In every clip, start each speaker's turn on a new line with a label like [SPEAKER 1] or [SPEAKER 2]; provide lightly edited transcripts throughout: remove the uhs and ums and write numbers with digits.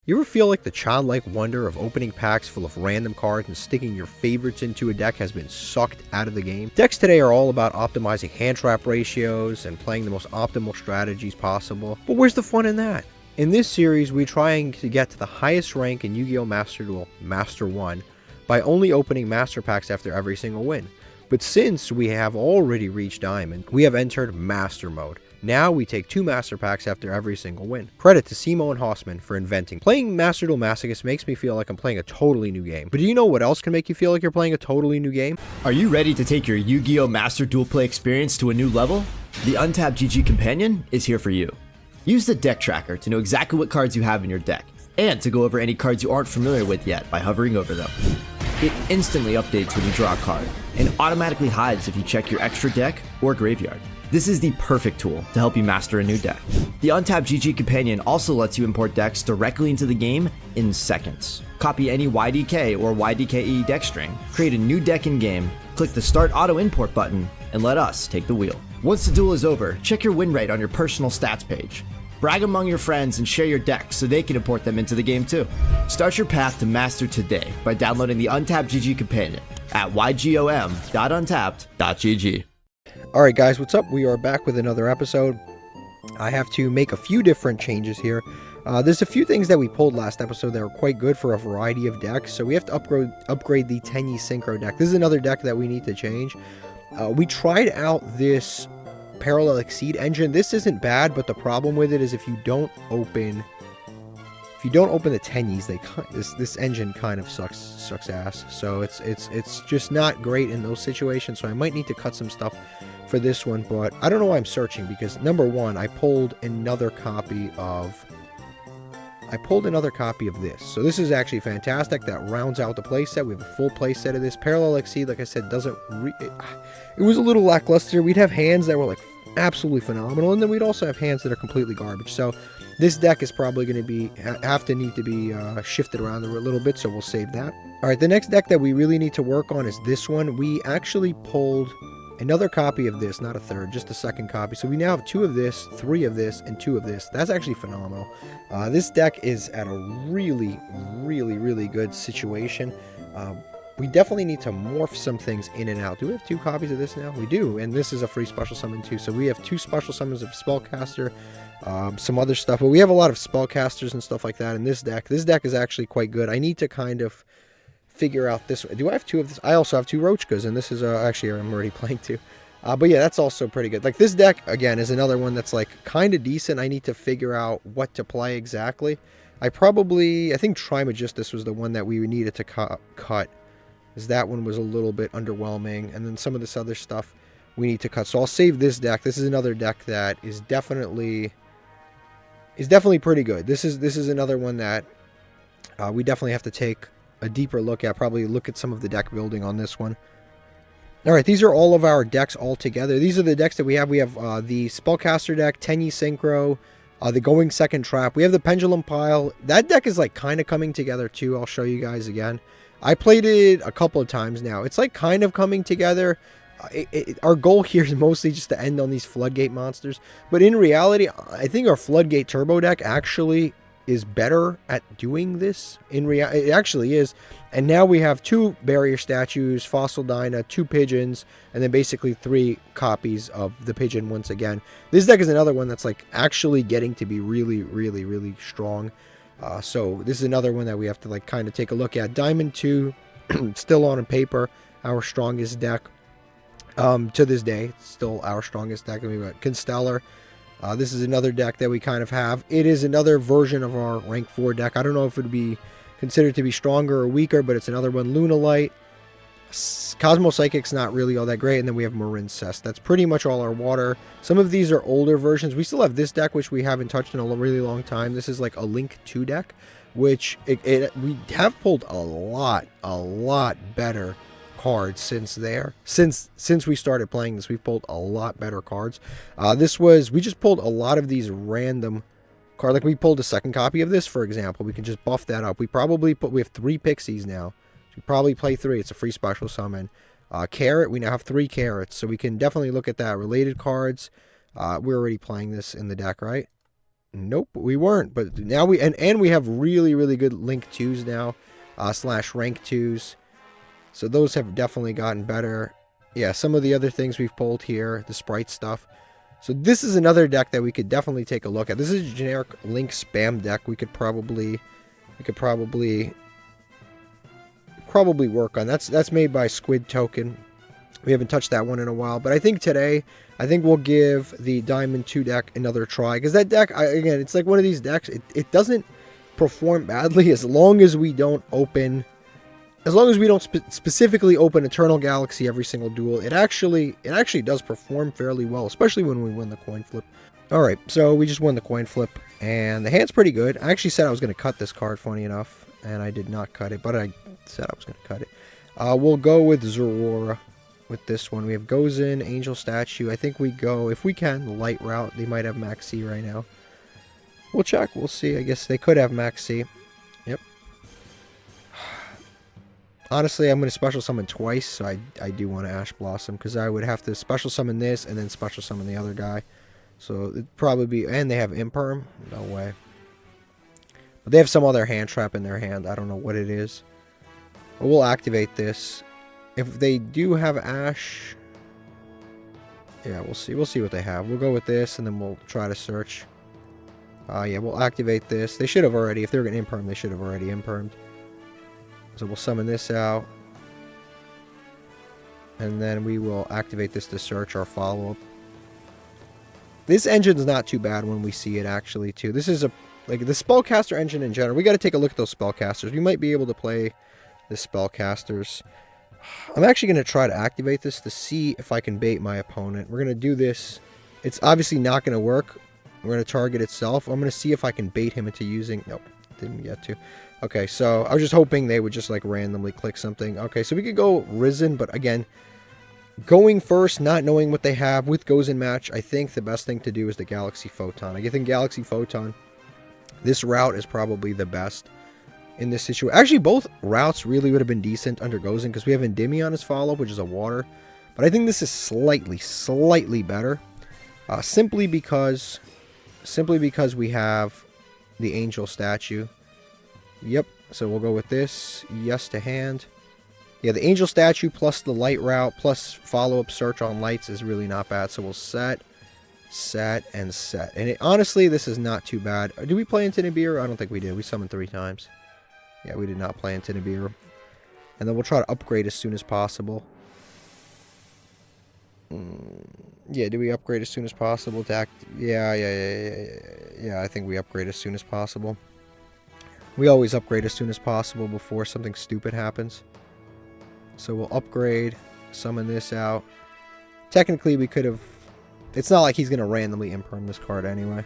[SPEAKER 1] You ever feel like the childlike wonder of opening packs full of random cards and sticking your favorites into a deck has been sucked out of the game? Decks today are all about optimizing hand trap ratios and playing the most optimal strategies possible, but where's the fun in that? In this series, we're trying to get to the highest rank in Yu-Gi-Oh! Master Duel, Master 1, by only opening Master Packs after every single win. But since we have already reached Diamond, we have entered Master Mode. Now we take 2 Master Packs after every single win. Credit to Cimo and Hausman for inventing. Playing Master Duel Masochist makes me feel like I'm playing a totally new game. But do you know what else can make you feel like you're playing a totally new game?
[SPEAKER 2] Are you ready to take your Yu-Gi-Oh! Master Duel Play experience to a new level? The Untapped GG Companion is here for you. Use the deck tracker to know exactly what cards you have in your deck, and to go over any cards you aren't familiar with yet by hovering over them. It instantly updates when you draw a card, and automatically hides if you check your extra deck or graveyard. This is the perfect tool to help you master a new deck. The Untapped GG Companion also lets you import decks directly into the game in seconds. Copy any YDK or YDKE deck string, create a new deck in-game, click the Start Auto Import button, and let us take the wheel. Once the duel is over, check your win rate on your personal stats page. Brag among your friends and share your decks so they can import them into the game too. Start your path to master today by downloading the Untapped GG Companion at ygom.untapped.gg.
[SPEAKER 1] Alright guys, what's up? We are back with another episode. I have to make a few different changes here. There's a few things that we pulled last episode that were quite good for a variety of decks, so we have to upgrade the Tenyi Synchro deck. This is another deck that we need to change. We tried out this Parallel Exceed engine. This isn't bad, but the problem with it is if you don't open the Tenyis, this engine kind of sucks ass. So it's just not great in those situations. So I might need to cut some stuff for this one, but I don't know why I'm searching, because number one, I pulled another copy of this. So this is actually fantastic. That rounds out the playset. We have a full playset of this. Parallel Exceed, like I said, it was a little lackluster. We'd have hands that were like absolutely phenomenal, and then we'd also have hands that are completely garbage. So this deck is probably going to need to be shifted around a little bit, so we'll save that. All right, the next deck that we really need to work on is this one. We actually pulled another copy of this, not a third, just a second copy. So we now have 2 of this, 3 of this, and 2 of this. That's actually phenomenal. This deck is at a really, really, really good situation. We definitely need to morph some things in and out. Do we have 2 copies of this now? We do, and this is a free special summon too. So we have 2 special summons of Spellcaster, some other stuff, but we have a lot of Spellcasters and stuff like that in this deck. This deck is actually quite good. I need to kind of figure out this. Do I have 2 of this? I also have 2 Roachkas, and this is actually I'm already playing 2. But yeah, that's also pretty good. Like this deck again is another one that's like kind of decent. I need to figure out what to play exactly. I think Trimagistus was the one that we needed to cut, because that one was a little bit underwhelming, and then some of this other stuff we need to cut. So I'll save this deck. This is another deck that is definitely pretty good. This is another one that we definitely have to take a deeper look at, probably look at some of the deck building on this one. Alright, these are all of our decks all together. These are the decks that we have. We have the Spellcaster deck, Tenyi Synchro, the Going Second Trap. We have the Pendulum Pile. That deck is like kind of coming together too. I'll show you guys again. I played it a couple of times now. It's like kind of coming together. Our goal here is mostly just to end on these Floodgate monsters. But in reality, I think our Floodgate Turbo deck actually is better at doing this. It actually is. And now we have 2 barrier statues, Fossil Dyna, 2 pigeons, and then basically 3 copies of the pigeon once again. This deck is another one that's like actually getting to be really, really, really strong. So this is another one that we have to like kind of take a look at. Diamond 2, still on paper, our strongest deck. To this day, it's still our strongest deck. We've got Constellar. This is another deck that we kind of have. It is another version of our rank 4 deck. I don't know if it would be considered to be stronger or weaker, but it's another one. Lunalite. Cosmo Psychic's not really all that great, and then we have Marin Cest. That's pretty much all our water. Some of these are older versions. We still have this deck, which we haven't touched in a really long time. This is like a Link 2 deck, which we have pulled a lot better cards since we started playing this. We've pulled a lot better cards. We just pulled a lot of these random cards. Like we pulled a second copy of this, for example. We can just buff that up. We have 3 Pixies now. So we probably play 3. It's a free special summon. Carrot, we now have 3 carrots, so we can definitely look at that. Related cards, we're already playing this in the deck, right? Nope, we weren't. But now and we have really, really good Link 2s now, slash rank 2s. So those have definitely gotten better. Yeah, some of the other things we've pulled here, the sprite stuff. So this is another deck that we could definitely take a look at. This is a generic Link spam deck. We could probably work on. That's made by Squid Token. We haven't touched that one in a while, but I think today, we'll give the Diamond 2 deck another try, because that deck, again, it's like one of these decks, it doesn't perform badly as long as we don't specifically open Eternal Galaxy every single duel. It actually does perform fairly well, especially when we win the coin flip. Alright, so we just won the coin flip, and the hand's pretty good. I actually said I was going to cut this card, funny enough, and I did not cut it, but I said I was going to cut it. We'll go with Zorora with this one. We have Gozen, Angel Statue. I think we go, if we can, Light Route. They might have Max C right now. We'll check. We'll see. I guess they could have Max C. Yep. Honestly, I'm going to special summon twice, so I do want to Ash Blossom, because I would have to special summon this and then special summon the other guy. So it'd probably be, and they have Imperm. No way. But they have some other hand trap in their hand. I don't know what it is. But we'll activate this. If they do have Ash, yeah, we'll see. We'll see what they have. We'll go with this, and then we'll try to search. Yeah, we'll activate this. They should have already, if they were going to Imperm, they should have already Impermed. So we'll summon this out. And then we will activate this to search our follow-up. This engine's not too bad when we see it, actually, too. This is like the spellcaster engine in general. We got to take a look at those spellcasters. We might be able to play the spellcasters. I'm actually going to try to activate this to see if I can bait my opponent. We're going to do this. It's obviously not going to work. We're going to target itself. I'm going to see if I can bait him into using... Nope, didn't get to. Okay, so I was just hoping they would just like randomly click something. Okay, so we could go Risen, but again, going first, not knowing what they have with Gozen match, I think the best thing to do is the Galaxy Photon. I think Galaxy Photon, this route is probably the best in this situation. Actually, both routes really would have been decent under Gozen, because we have Endymion as follow-up, which is a water. But I think this is slightly better. Simply because we have the Angel Statue. Yep, so we'll go with this. Yes to hand. Yeah, the Angel Statue plus the Light Route plus follow-up search on lights is really not bad. So we'll set, and set. And honestly, this is not too bad. Did we play into Nibiru? I don't think we did. We summoned 3 times. Yeah, we did not play into Nibiru. And then we'll try to upgrade as soon as possible. Yeah, do we upgrade as soon as possible to act? Yeah, I think we upgrade as soon as possible. We always upgrade as soon as possible before something stupid happens. So we'll upgrade, summon this out. Technically, we could have... It's not like he's going to randomly imperm this card anyway.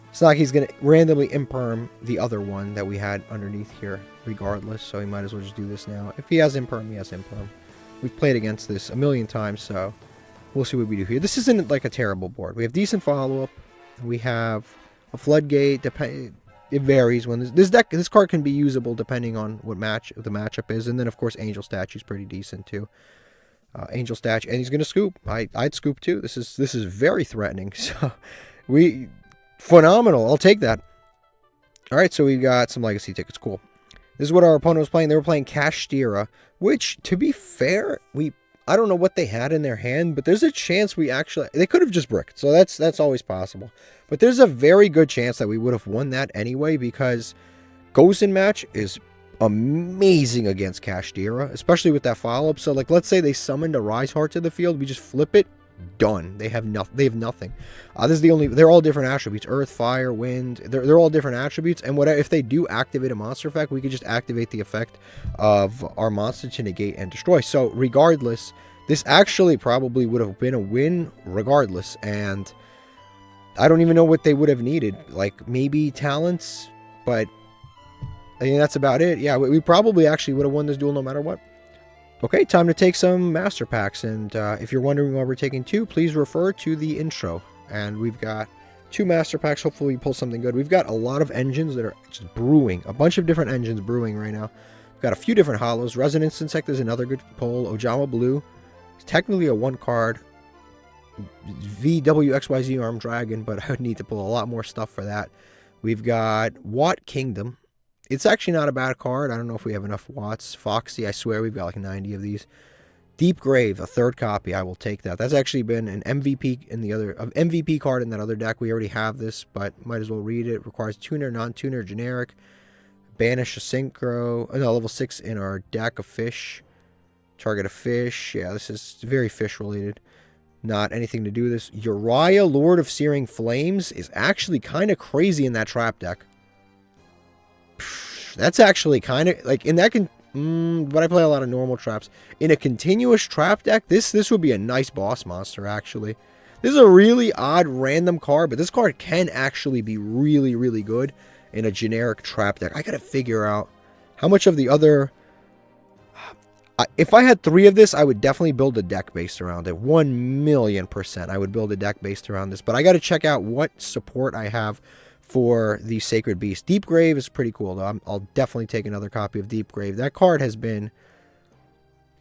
[SPEAKER 1] It's not like he's going to randomly imperm the other one that we had underneath here regardless. So he might as well just do this now. If he has imperm, he has imperm. We've played against this a million times, so we'll see what we do here. This isn't like a terrible board. We have decent follow-up. We have a floodgate. It varies when this card can be usable depending on what the matchup is, and then of course Angel Statue is pretty decent too. Angel Statue, and he's gonna scoop. I'd scoop too. This is very threatening. So phenomenal. I'll take that. All right, so we got some legacy tickets. Cool. This is what our opponent was playing. They were playing Kashtira, which, to be fair, I don't know what they had in their hand, but there's a chance they could have just bricked. So that's always possible. But there's a very good chance that we would have won that anyway, because Gozen match is amazing against Kashtira, especially with that follow-up. So like, let's say they summoned a Rise Heart to the field, we just flip it, done. They have nothing. This is the only, they're all different attributes: earth, fire, wind. They're all different attributes, and whatever, if they do activate a monster effect, we could just activate the effect of our monster to negate and destroy. So regardless, this actually probably would have been a win regardless, and I don't even know what they would have needed. Like, maybe talents, but I mean, that's about it. Yeah, we probably actually would have won this duel no matter what. Okay, time to take some master packs, and if you're wondering why we're taking 2, please refer to the intro. And we've got 2 master packs. Hopefully we pull something good. We've got a lot of engines that are just brewing. A bunch of different engines brewing right now. We've got a few different holos. Resonance Insect is another good pull. Ojama Blue is technically a 1 card. VWXYZ Armed Dragon, but I would need to pull a lot more stuff for that. We've got Watt Kingdom. It's actually not a bad card. I don't know if we have enough Watts. Foxy, I swear we've got like 90 of these. Deep Grave, a third copy. I will take that. That's actually been an MVP in the other MVP card in that other deck. We already have this, but might as well read it. Requires tuner, non-tuner, generic. Banish a synchro. No, level 6 in our deck of fish. Target a fish. Yeah, this is very fish related. Not anything to do with this. Uriah, Lord of Searing Flames, is actually kind of crazy in that trap deck. That's actually kind of like in that but I play a lot of normal traps. In a continuous trap deck, this would be a nice boss monster, actually. This is a really odd random card, but this card can actually be really, really good in a generic trap deck. I gotta figure out how much of the other... if I had 3 of this, I would definitely build a deck based around it. 1,000,000% I would build a deck based around this. But I gotta check out what support I have for the Sacred Beast. Deep Grave is pretty cool, though. I'll definitely take another copy of Deep Grave. That card has been...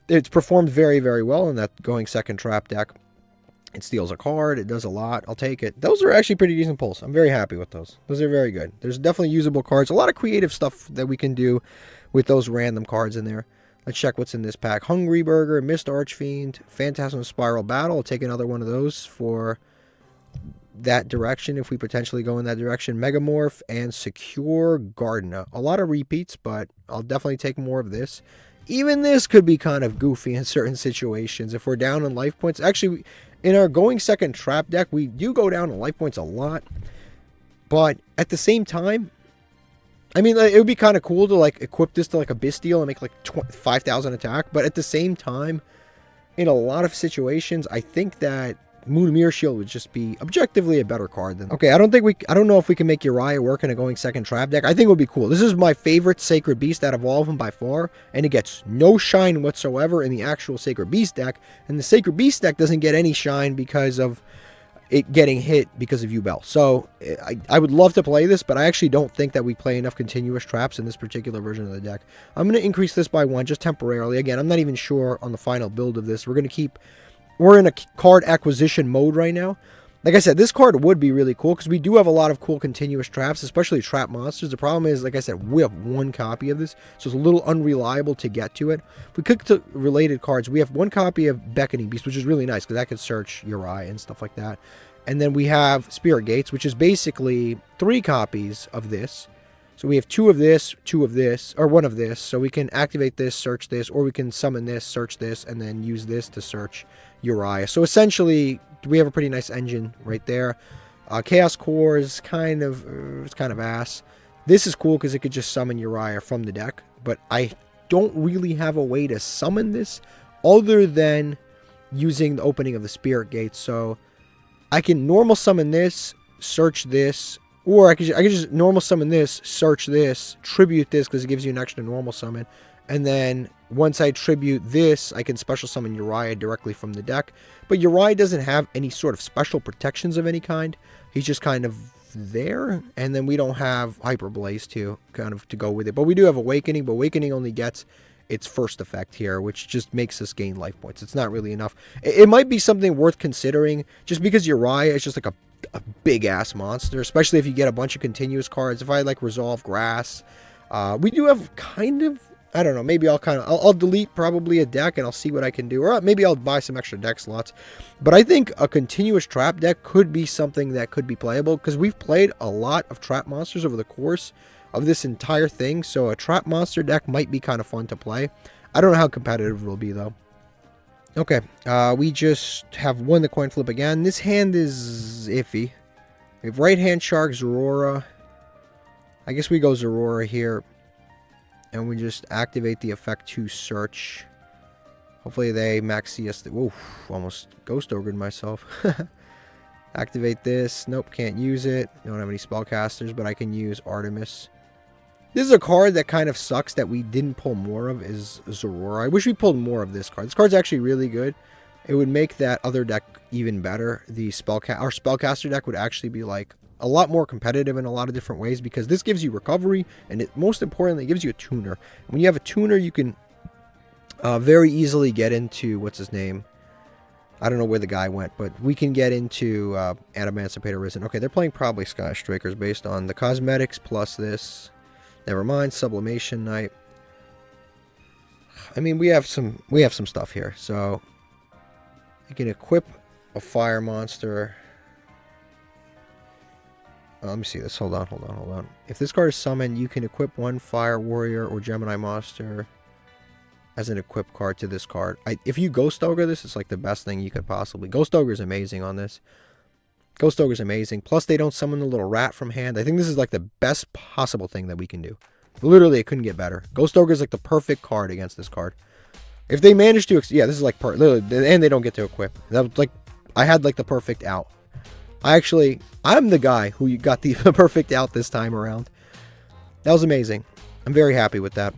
[SPEAKER 1] It's performed very, very well in that going second trap deck. It steals a card. It does a lot. I'll take it. Those are actually pretty decent pulls. I'm very happy with those. Those are very good. There's definitely usable cards. A lot of creative stuff that we can do with those random cards in there. Let's check what's in this pack. Hungry Burger, Mist Archfiend, Phantasm Spiral Battle. I'll take another one of those for... that direction if we potentially go in that direction. Megamorph and Secure Gardener. A lot of repeats, but I'll definitely take more of this. Even this could be kind of goofy in certain situations if we're down on life points. Actually, in our going second trap deck, we do go down on life points a lot, but at the same time, I mean, it would be kind of cool to like equip this to like a Bestial and make like 5,000 attack, but at the same time, in a lot of situations, I think that Moon Mirror Shield would just be objectively a better card than... Okay, I don't know if we can make Uriah work in a going second trap deck. I think it would be cool. This is my favorite Sacred Beast out of all of them by far, and it gets no shine whatsoever in the actual Sacred Beast deck, and the Sacred Beast deck doesn't get any shine because of it getting hit because of Yubel. So, I would love to play this, but I actually don't think that we play enough continuous traps in this particular version of the deck. I'm going to increase this by 1 just temporarily. Again, I'm not even sure on the final build of this. We're in a card acquisition mode right now. Like I said, this card would be really cool because we do have a lot of cool continuous traps, especially trap monsters. The problem is, like I said, we have 1 copy of this, so it's a little unreliable to get to it. If we click to related cards, we have 1 copy of Beckoning Beast, which is really nice because that could search Uriah and stuff like that. And then we have Spirit Gates, which is basically 3 copies of this. So we have 2 of this, 2 of this, or 1 of this. So we can activate this, search this, or we can summon this, search this, and then use this to search Uriah. So essentially, we have a pretty nice engine right there. Chaos Core is kind of, it's kind of ass. This is cool because it could just summon Uriah from the deck. But I don't really have a way to summon this other than using the opening of the Spirit Gate. So I can normal summon this, search this, or I could just normal summon this, search this, tribute this because it gives you an extra normal summon. And then once I tribute this, I can special summon Uriah directly from the deck. But Uriah doesn't have any sort of special protections of any kind. He's just kind of there. And then we don't have Hyper Blaze to go with it. But we do have Awakening, but Awakening only gets its first effect here, which just makes us gain life points. It's not really enough. It might be something worth considering just because Uriah is just like a big ass monster, especially if you get a bunch of continuous cards. If I like Resolve Grass, we do have kind of, I don't know, maybe I'll delete probably a deck and I'll see what I can do, or maybe I'll buy some extra deck slots. But I think a continuous trap deck could be something that could be playable because we've played a lot of trap monsters over the course of this entire thing, so a trap monster deck might be kind of fun to play. I don't know how competitive it will be though. Okay, we just have won the coin flip again. This hand is iffy. We have right hand Shark, Zorora. I guess we go Zorora here. And we just activate the effect to search. Hopefully they maxi us. Whoa, almost ghost ogred myself. Activate this. Nope, can't use it. Don't have any spellcasters, but I can use Artemis. This is a card that kind of sucks that we didn't pull more of, is Zorora. I wish we pulled more of this card. This card's actually really good. It would make that other deck even better. The our spellcaster deck would actually be like a lot more competitive in a lot of different ways because this gives you recovery and it most importantly it gives you a tuner. When you have a tuner, you can very easily get into what's his name, I don't know where the guy went, but we can get into Emancipator Risen. Okay, they're playing probably Sky Strikers based on the cosmetics plus this. Never mind, Sublimation Knight. I mean, we have some stuff here. So you can equip a fire monster. Let me see this. Hold on. If this card is summoned, you can equip one fire warrior or Gemini monster as an equip card to this card. If you Ghost Ogre this, it's like the best thing you could possibly. Ghost Ogre is amazing on this. Ghost Ogre is amazing. Plus, they don't summon the little rat from hand. I think this is like the best possible thing that we can do. Literally, it couldn't get better. Ghost Ogre is like the perfect card against this card. If they manage to, yeah, this is like literally, and they don't get to equip. That was like, I had like the perfect out. I'm the guy who got the perfect out this time around. That was amazing. I'm very happy with that.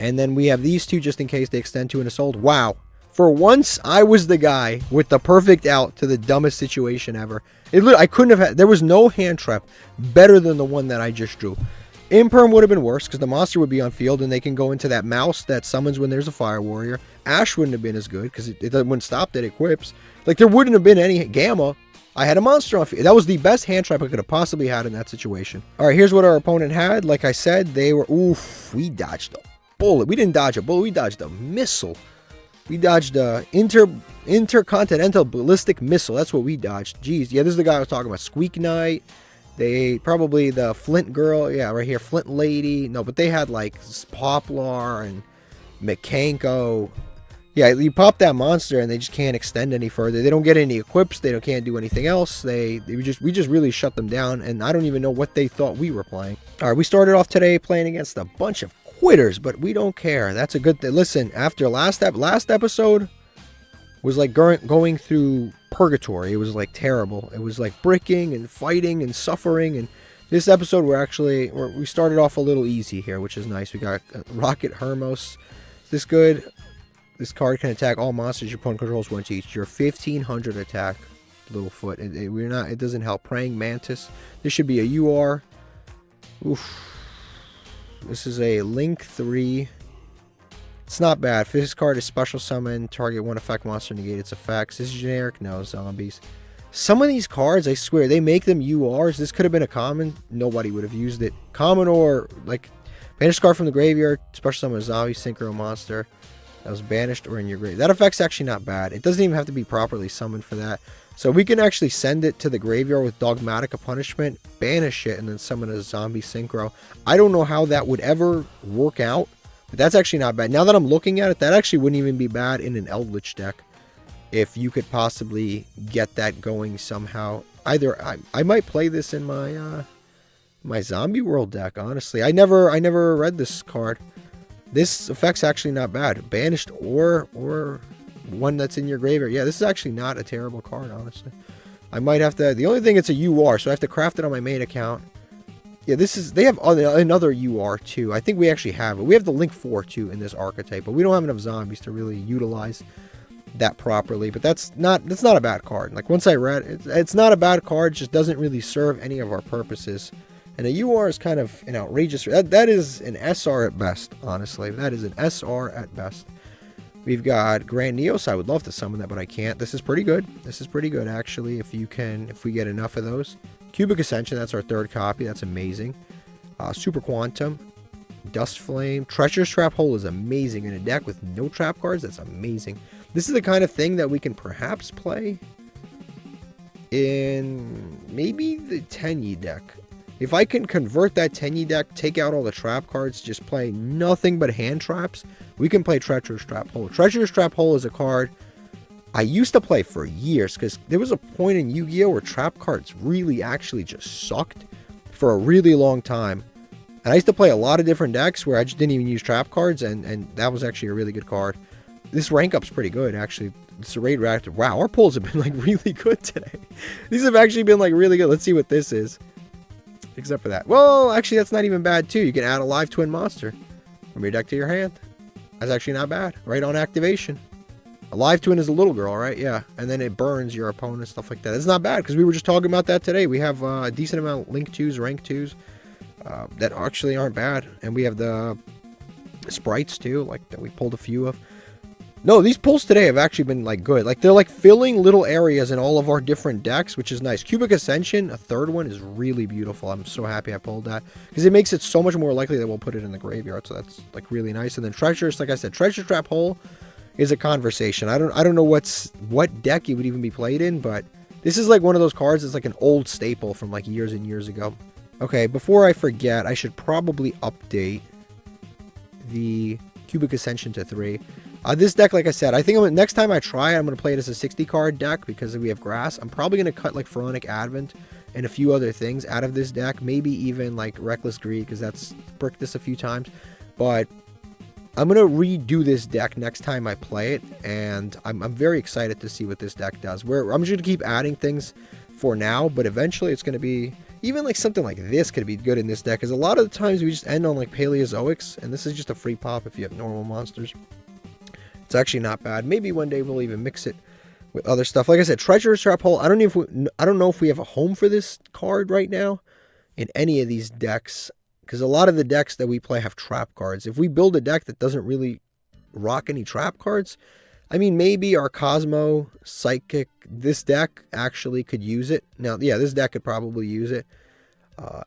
[SPEAKER 1] And then we have these two just in case they extend to an assault. Wow. For once, I was the guy with the perfect out to the dumbest situation ever. I couldn't have had... There was no hand trap better than the one that I just drew. Imperm would have been worse because the monster would be on field and they can go into that mouse that summons when there's a fire warrior. Ash wouldn't have been as good because it wouldn't stop that it equips. Like, there wouldn't have been any Gamma. I had a monster on field. That was the best hand trap I could have possibly had in that situation. All right, here's what our opponent had. Like I said, they were... Oof, we dodged a bullet. We didn't dodge a bullet. We dodged a missile. We dodged a intercontinental ballistic missile. That's what we dodged. Jeez. Yeah, this is the guy I was talking about. Squeak Knight. They probably the Flint girl. Yeah, right here. Flint lady. No, but they had like Poplar and Mekanko. Yeah, you pop that monster and they just can't extend any further. They don't get any equips. They can't do anything else. We just really shut them down. And I don't even know what they thought we were playing. All right, we started off today playing against a bunch of quitters, but we don't care. That's a good thing. Listen, after last episode was like going through purgatory. It was like terrible. It was like bricking and fighting and suffering. And this episode we started off a little easy here, which is nice. We got Rocket Hermos. Is this good? This card can attack all monsters your opponent controls once each. Your 1500 attack, Littlefoot. It doesn't help. Praying Mantis. This should be a UR. Oof. This is a Link 3. It's not bad. If this card is special summon, target one effect monster, negate its effects. This is generic. No, zombies. Some of these cards, I swear, they make them URs. This could have been a common. Nobody would have used it. Common or, like, banish card from the graveyard. Special summon a zombie synchro monster that was banished or in your grave. That effect's actually not bad. It doesn't even have to be properly summoned for that. So we can actually send it to the graveyard with Dogmatica Punishment, banish it, and then summon a zombie synchro. I don't know how that would ever work out, but that's actually not bad. Now that I'm looking at it, that actually wouldn't even be bad in an Eldritch deck if you could possibly get that going somehow. Either I might play this in my my Zombie World deck, honestly. I never read this card. This effect's actually not bad. Banished or one that's in your graveyard. Yeah, this is actually not a terrible card, honestly. I might have to... The only thing, it's a UR, so I have to craft it on my main account. Yeah, this is... They have another UR, too. I think we actually have it. We have the Link 4, too, in this archetype, but we don't have enough zombies to really utilize that properly. But that's not a bad card. Like, once I read it, it's not a bad card, just doesn't really serve any of our purposes. And a UR is kind of an outrageous... That is an SR at best, honestly. That is an SR at best. We've got Grand Neos. I would love to summon that, but I can't. This is pretty good. This is pretty good, actually, if we get enough of those. Cubic Ascension, that's our third copy. That's amazing. Super Quantum. Dust Flame. Treacherous Trap Hole is amazing. In a deck with no trap cards, that's amazing. This is the kind of thing that we can perhaps play in maybe the Tenyi deck. If I can convert that Tenyi deck, take out all the trap cards, just play nothing but hand traps, we can play Treacherous Trap Hole. Treacherous Trap Hole is a card I used to play for years because there was a point in Yu-Gi-Oh! Where trap cards really actually just sucked for a really long time. And I used to play a lot of different decks where I just didn't even use trap cards, and that was actually a really good card. This rank up's pretty good, actually. It's a raid reactive. Wow, our pulls have been like really good today. These have actually been like really good. Let's see what this is. Except for that. Well, actually, that's not even bad, too. You can add a live twin monster from your deck to your hand. That's actually not bad. Right on activation. A live twin is a little girl, right? Yeah. And then it burns your opponent, stuff like that. It's not bad, because we were just talking about that today. We have a decent amount of Link 2s, Rank 2s, that actually aren't bad. And we have the sprites, too, like that we pulled a few of. No, these pulls today have actually been like good. Like they're like filling little areas in all of our different decks, which is nice. Cubic Ascension, a third one, is really beautiful. I'm so happy I pulled that because it makes it so much more likely that we'll put it in the graveyard. So that's like really nice. And then Treasures, like I said, Treasure Trap Hole is a conversation. I don't know what deck it would even be played in, but this is like one of those cards that's like an old staple from like years and years ago. Okay, before I forget, I should probably update the Cubic Ascension to 3. This deck, like I said, I think next time I try it, I'm going to play it as a 60 card deck because we have grass. I'm probably going to cut like Pharaonic Advent and a few other things out of this deck. Maybe even like Reckless Greed because that's bricked this a few times. But I'm going to redo this deck next time I play it. And I'm very excited to see what this deck does. I'm just going to keep adding things for now. But eventually it's going to be... Even like something like this could be good in this deck. Because a lot of the times we just end on like Paleozoics. And this is just a free pop if you have normal monsters. It's actually not bad. Maybe one day we'll even mix it with other stuff. Like I said, Treasure Trap Hole. I don't know if we have a home for this card right now in any of these decks. Because a lot of the decks that we play have trap cards. If we build a deck that doesn't really rock any trap cards, I mean, maybe our Cosmo, Psychic, this deck actually could use it. Now, yeah, this deck could probably use it.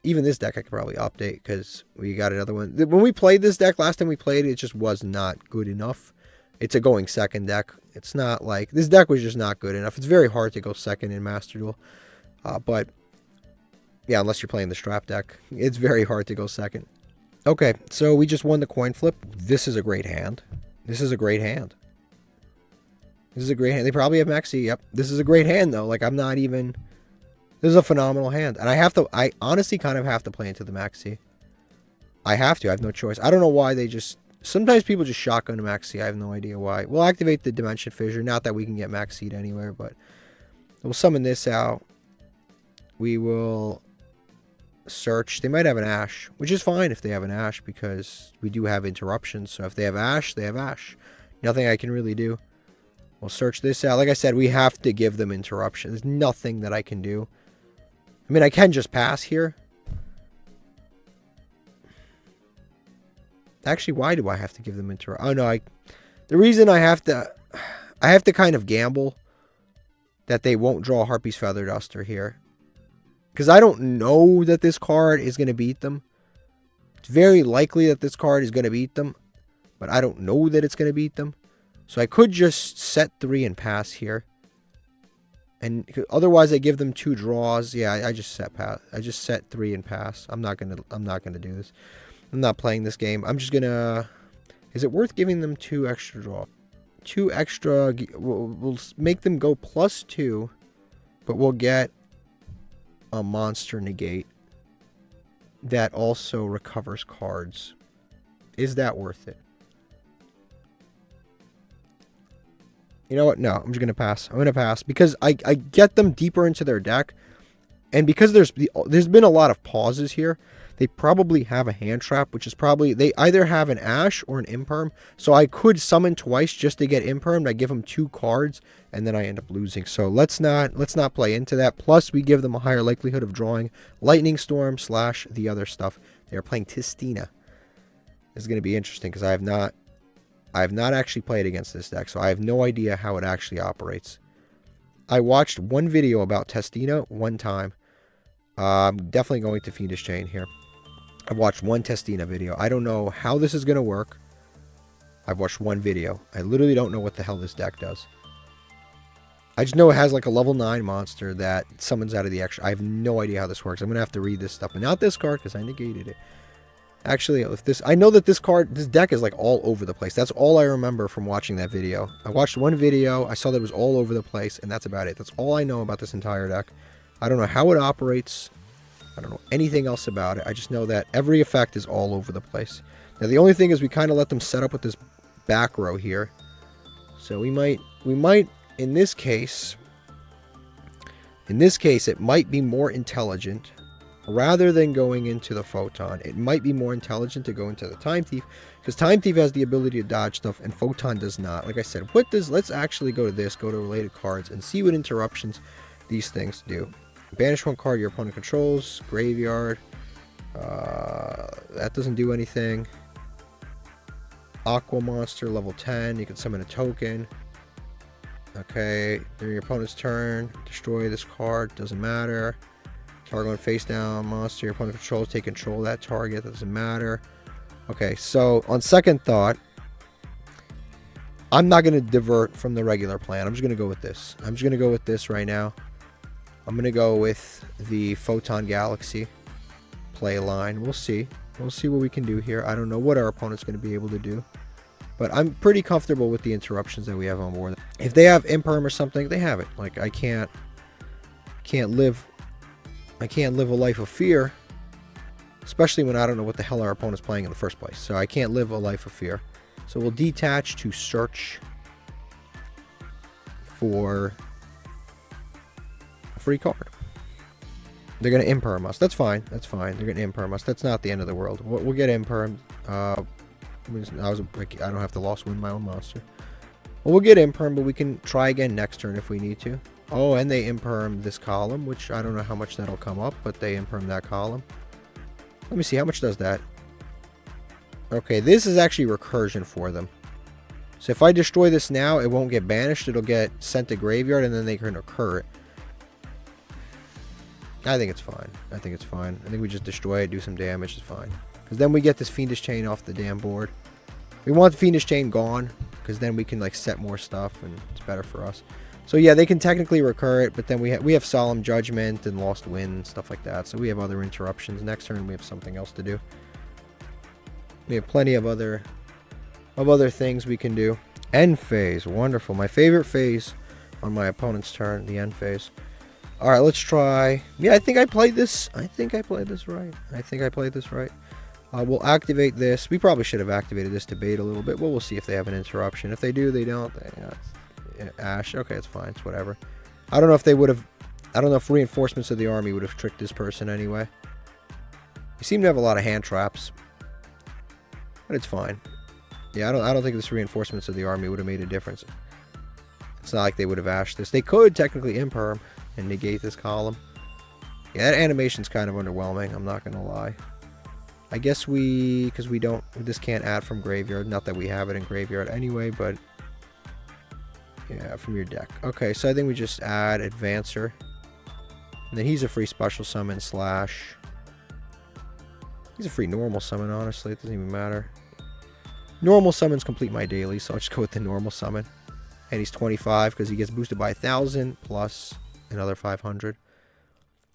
[SPEAKER 1] Even this deck I could probably update because we got another one. When we played this deck, last time we played it, it just was not good enough. It's a going second deck. It's not like... This deck was just not good enough. It's very hard to go second in Master Duel. But, yeah, unless you're playing the Strap deck, it's very hard to go second. Okay, so we just won the coin flip. This is a great hand. This is a great hand. This is a great hand. They probably have Maxi. Yep. This is a great hand, though. Like, I'm not even... This is a phenomenal hand. And I honestly kind of have to play into the Maxi. I have to. I have no choice. I don't know why they just... Sometimes people just shotgun Maxi. I have no idea why. We'll activate the Dimension Fissure. Not that we can get Max Seed anywhere, but we'll summon this out. We will search. They might have an Ash, which is fine if they have an Ash because we do have interruptions. So if they have Ash, they have Ash. Nothing I can really do. We'll search this out. Like I said, we have to give them interruption. There's nothing that I can do. I mean, I can just pass here. Actually, why do I have to give them interruption? Oh, no. The reason I have to kind of gamble that they won't draw Harpy's Feather Duster here. Because I don't know that this card is going to beat them. It's very likely that this card is going to beat them. But I don't know that it's going to beat them. So I could just set 3 and pass here. And otherwise I give them 2 draws. Yeah, I just set pass. I just set 3 and pass. I'm not gonna do this. I'm not playing this game. I'm just gonna... Is it worth giving them 2 extra draw? 2 extra... We'll make them go +2. But we'll get a monster negate that also recovers cards. Is that worth it? You know what? No, I'm just going to pass. I'm going to pass because I get them deeper into their deck. And because there's been a lot of pauses here, they probably have a hand trap, which is probably... They either have an Ash or an Imperm. So I could summon twice just to get Impermed. I give them 2 cards, and then I end up losing. So let's not play into that. Plus, we give them a higher likelihood of drawing Lightning Storm / the other stuff. They're playing Tistina. This is going to be interesting because I have not actually played against this deck, so I have no idea how it actually operates. I watched one video about Testina one time. I'm definitely going to Fiendish Chain here. I've watched one Testina video. I don't know how this is going to work. I've watched one video. I literally don't know what the hell this deck does. I just know it has like a level 9 monster that summons out of the extra. I have no idea how this works. I'm going to have to read this stuff. But not this card because I negated it. Actually, if this... I know that this deck is like all over the place. That's all I remember from watching that video. I watched one video. I saw that it was all over the place. And that's about it. That's all I know about this entire deck. I don't know how it operates. I don't know anything else about it. I just know that every effect is all over the place. Now, the only thing is we kind of let them set up with this back row here. So we might, in this case, it might be more intelligent. Rather than going into the Photon, it might be more intelligent to go into the Time Thief. Because Time Thief has the ability to dodge stuff, and Photon does not. Like I said, let's actually go to this, go to related cards, and see what interruptions these things do. Banish 1 card your opponent controls. Graveyard. That doesn't do anything. Aqua Monster, level 10. You can summon a token. Okay, during your opponent's turn, destroy this card. Doesn't matter. Target on face down monster your opponent controls. Take control of that target. Doesn't matter. Okay, so on second thought, I'm not going to divert from the regular plan. I'm just going to go with this. I'm just going to go with this right now. I'm going to go with the Photon Galaxy play line. We'll see. We'll see what we can do here. I don't know what our opponent's going to be able to do. But I'm pretty comfortable with the interruptions that we have on board. If they have imperm or something, they have it. Like, I can't live a life of fear. Especially when I don't know what the hell our opponent's playing in the first place. So I can't live a life of fear. So we'll detach to search for a free card. They're going to imperm us. That's fine. That's fine. They're going to imperm us. That's not the end of the world. We'll get impermed. I don't have to lost win my own monster. Well, we'll get imperm, but we can try again next turn if we need to. Oh, and they imperm this column, which I don't know how much that'll come up, but they imperm that column. Let me see, how much does that? Okay, this is actually recursion for them. So if I destroy this now, it won't get banished. It'll get sent to graveyard, and then they can recur it. I think it's fine. I think it's fine. I think we just destroy it, do some damage, it's fine. Because then we get this Fiendish Chain off the damn board. We want the Fiendish Chain gone, because then we can like set more stuff, and it's better for us. So yeah, they can technically recur it, but then we have Solemn Judgment and Lost Wind and stuff like that. So we have other interruptions. Next turn we have something else to do. We have plenty of other things we can do. End phase, wonderful. My favorite phase on my opponent's turn, the end phase. All right, let's try. Yeah, I think I played this. I think I played this right. We'll activate this. We probably should have activated this to bait a little bit. Well, we'll see if they have an interruption. If they do, they don't. Ash. Okay, it's fine. It's whatever. I don't know if they would have. I don't know if reinforcements of the army would have tricked this person anyway. You seem to have a lot of hand traps, but it's fine. Yeah, I don't think this reinforcements of the army would have made a difference. It's not like they would have ashed this. They could technically imperm and negate this column. Yeah, that animation's kind of underwhelming. I'm not gonna lie. I guess because this can't add from graveyard. Not that we have it in graveyard anyway, but yeah, from your deck. Okay, so I think we just add Advancer. And then he's a free special summon / he's a free normal summon, honestly. It doesn't even matter. Normal summons complete my daily, so I'll just go with the normal summon. And he's 25 because he gets boosted by 1,000 plus another 500.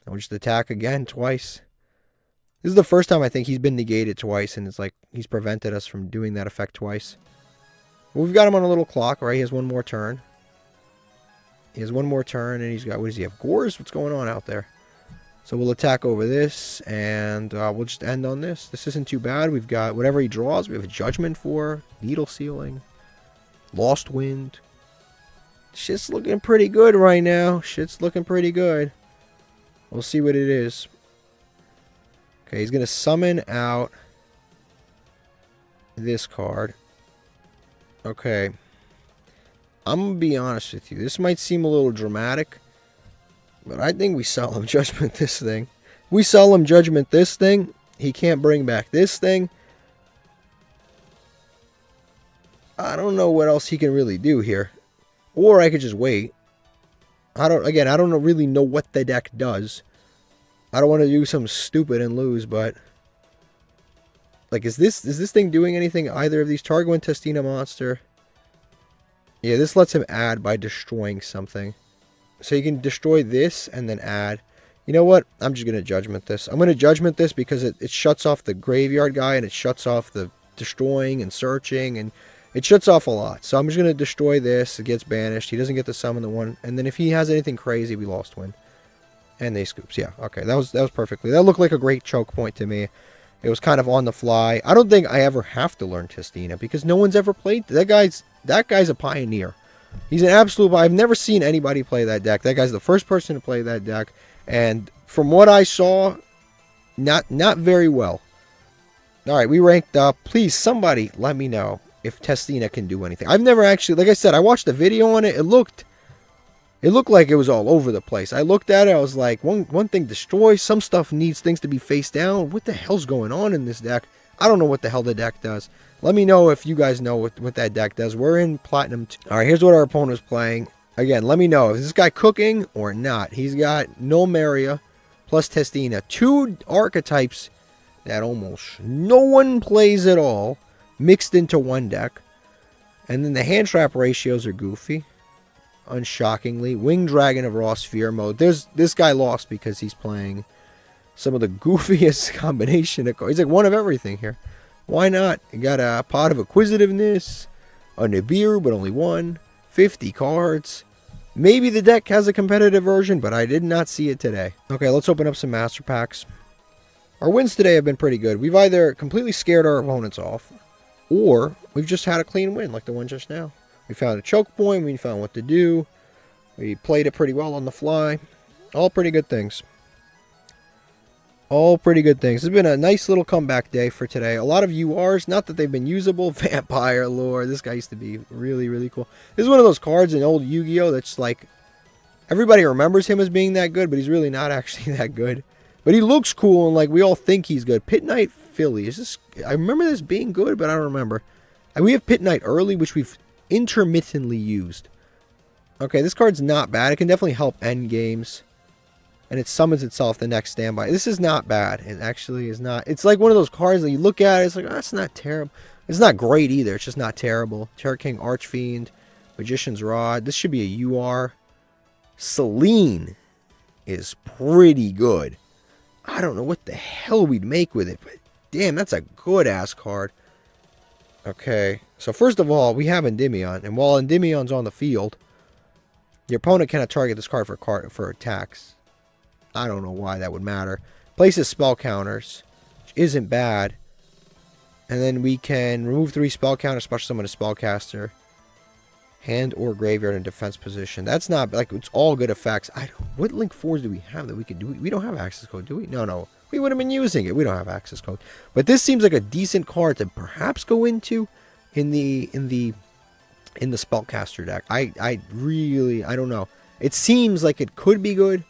[SPEAKER 1] And we'll just attack again twice. This is the first time I think he's been negated twice, and it's like he's prevented us from doing that effect twice. Well, we've got him on a little clock, right? He has one more turn. He has one more turn, and he's got, what does he have? Gores? What's going on out there? So we'll attack over this, and we'll just end on this. This isn't too bad. We've got whatever he draws. We have a Judgment for, Needle Sealing, Lost Wind. Shit's looking pretty good right now. Shit's looking pretty good. We'll see what it is. Okay, he's going to summon out this card. Okay. I'm going to be honest with you. This might seem a little dramatic, but I think we Solemn Judgment this thing. If we Solemn Judgment this thing, he can't bring back this thing. I don't know what else he can really do here. Or I could just wait. I don't really know what the deck does. I don't want to do something stupid and lose, but like, is this thing doing anything? Either of these? Targo and Testina monster. Yeah, this lets him add by destroying something. So you can destroy this and then add. You know what? I'm just going to Judgment this. I'm going to Judgment this because it shuts off the graveyard guy, and it shuts off the destroying and searching, and it shuts off a lot. So I'm just going to destroy this. It gets banished. He doesn't get to summon the one. And then if he has anything crazy, we lost win. And they scoops. Yeah, okay. That was perfectly. That looked like a great choke point to me. It was kind of on the fly. I don't think I ever have to learn Testina because no one's ever played. That guy's a pioneer. He's an absolute. I've never seen anybody play that deck. That guy's the first person to play that deck. And from what I saw, not very well. All right, we ranked up. Please, somebody let me know if Testina can do anything. I've never actually, like I said, I watched a video on it. It looked like it was all over the place. I looked at it. I was like, one thing destroys. Some stuff needs things to be face down. What the hell's going on in this deck? I don't know what the hell the deck does. Let me know if you guys know what that deck does. We're in Platinum 2. All right, here's what our opponent is playing. Again, let me know. Is this guy cooking or not? He's got Nulmeria plus Testina. 2 archetypes that almost no one plays at all mixed into one deck. And then the hand trap ratios are goofy. Unshockingly. Winged Dragon of Raw Sphere mode. This guy lost because he's playing some of the goofiest combination of cards. He's like one of everything here. Why not? You got a Pot of Acquisitiveness, a Nibiru, but only one, 50 cards. Maybe the deck has a competitive version, but I did not see it today. Okay, let's open up some Master Packs. Our wins today have been pretty good. We've either completely scared our opponents off, or we've just had a clean win, like the one just now. We found a choke point, we found what to do, we played it pretty well on the fly. All pretty good things. All pretty good things. It's been a nice little comeback day for today. A lot of URs, not that they've been usable. Vampire Lore. This guy used to be really, really cool. This is one of those cards in old Yu-Gi-Oh! That's like, everybody remembers him as being that good, but he's really not actually that good. But he looks cool, and like we all think he's good. Pit Knight Philly. Is this? I remember this being good, but I don't remember. And we have Pit Knight early, which we've intermittently used. Okay, this card's not bad. It can definitely help end games. And it summons itself the next standby. This is not bad. It actually is not. It's like one of those cards that you look at, it's like, oh, it's not terrible. It's not great either. It's just not terrible. Terror King Archfiend, Magician's Rod. This should be a UR. Selene is pretty good. I don't know what the hell we'd make with it, but damn, that's a good-ass card. Okay, so first of all, we have Endymion, and while Endymion's on the field, your opponent cannot target this card for attacks. I don't know why that would matter. Places spell counters, which isn't bad. And then we can remove 3 spell counters, special summon a spellcaster. Hand or graveyard in defense position. That's not, like, it's all good effects. What link 4s do we have that we could do? We don't have access code, do we? No. We would have been using it. We don't have access code. But this seems like a decent card to perhaps go into in the spellcaster deck. I don't know. It seems like it could be good.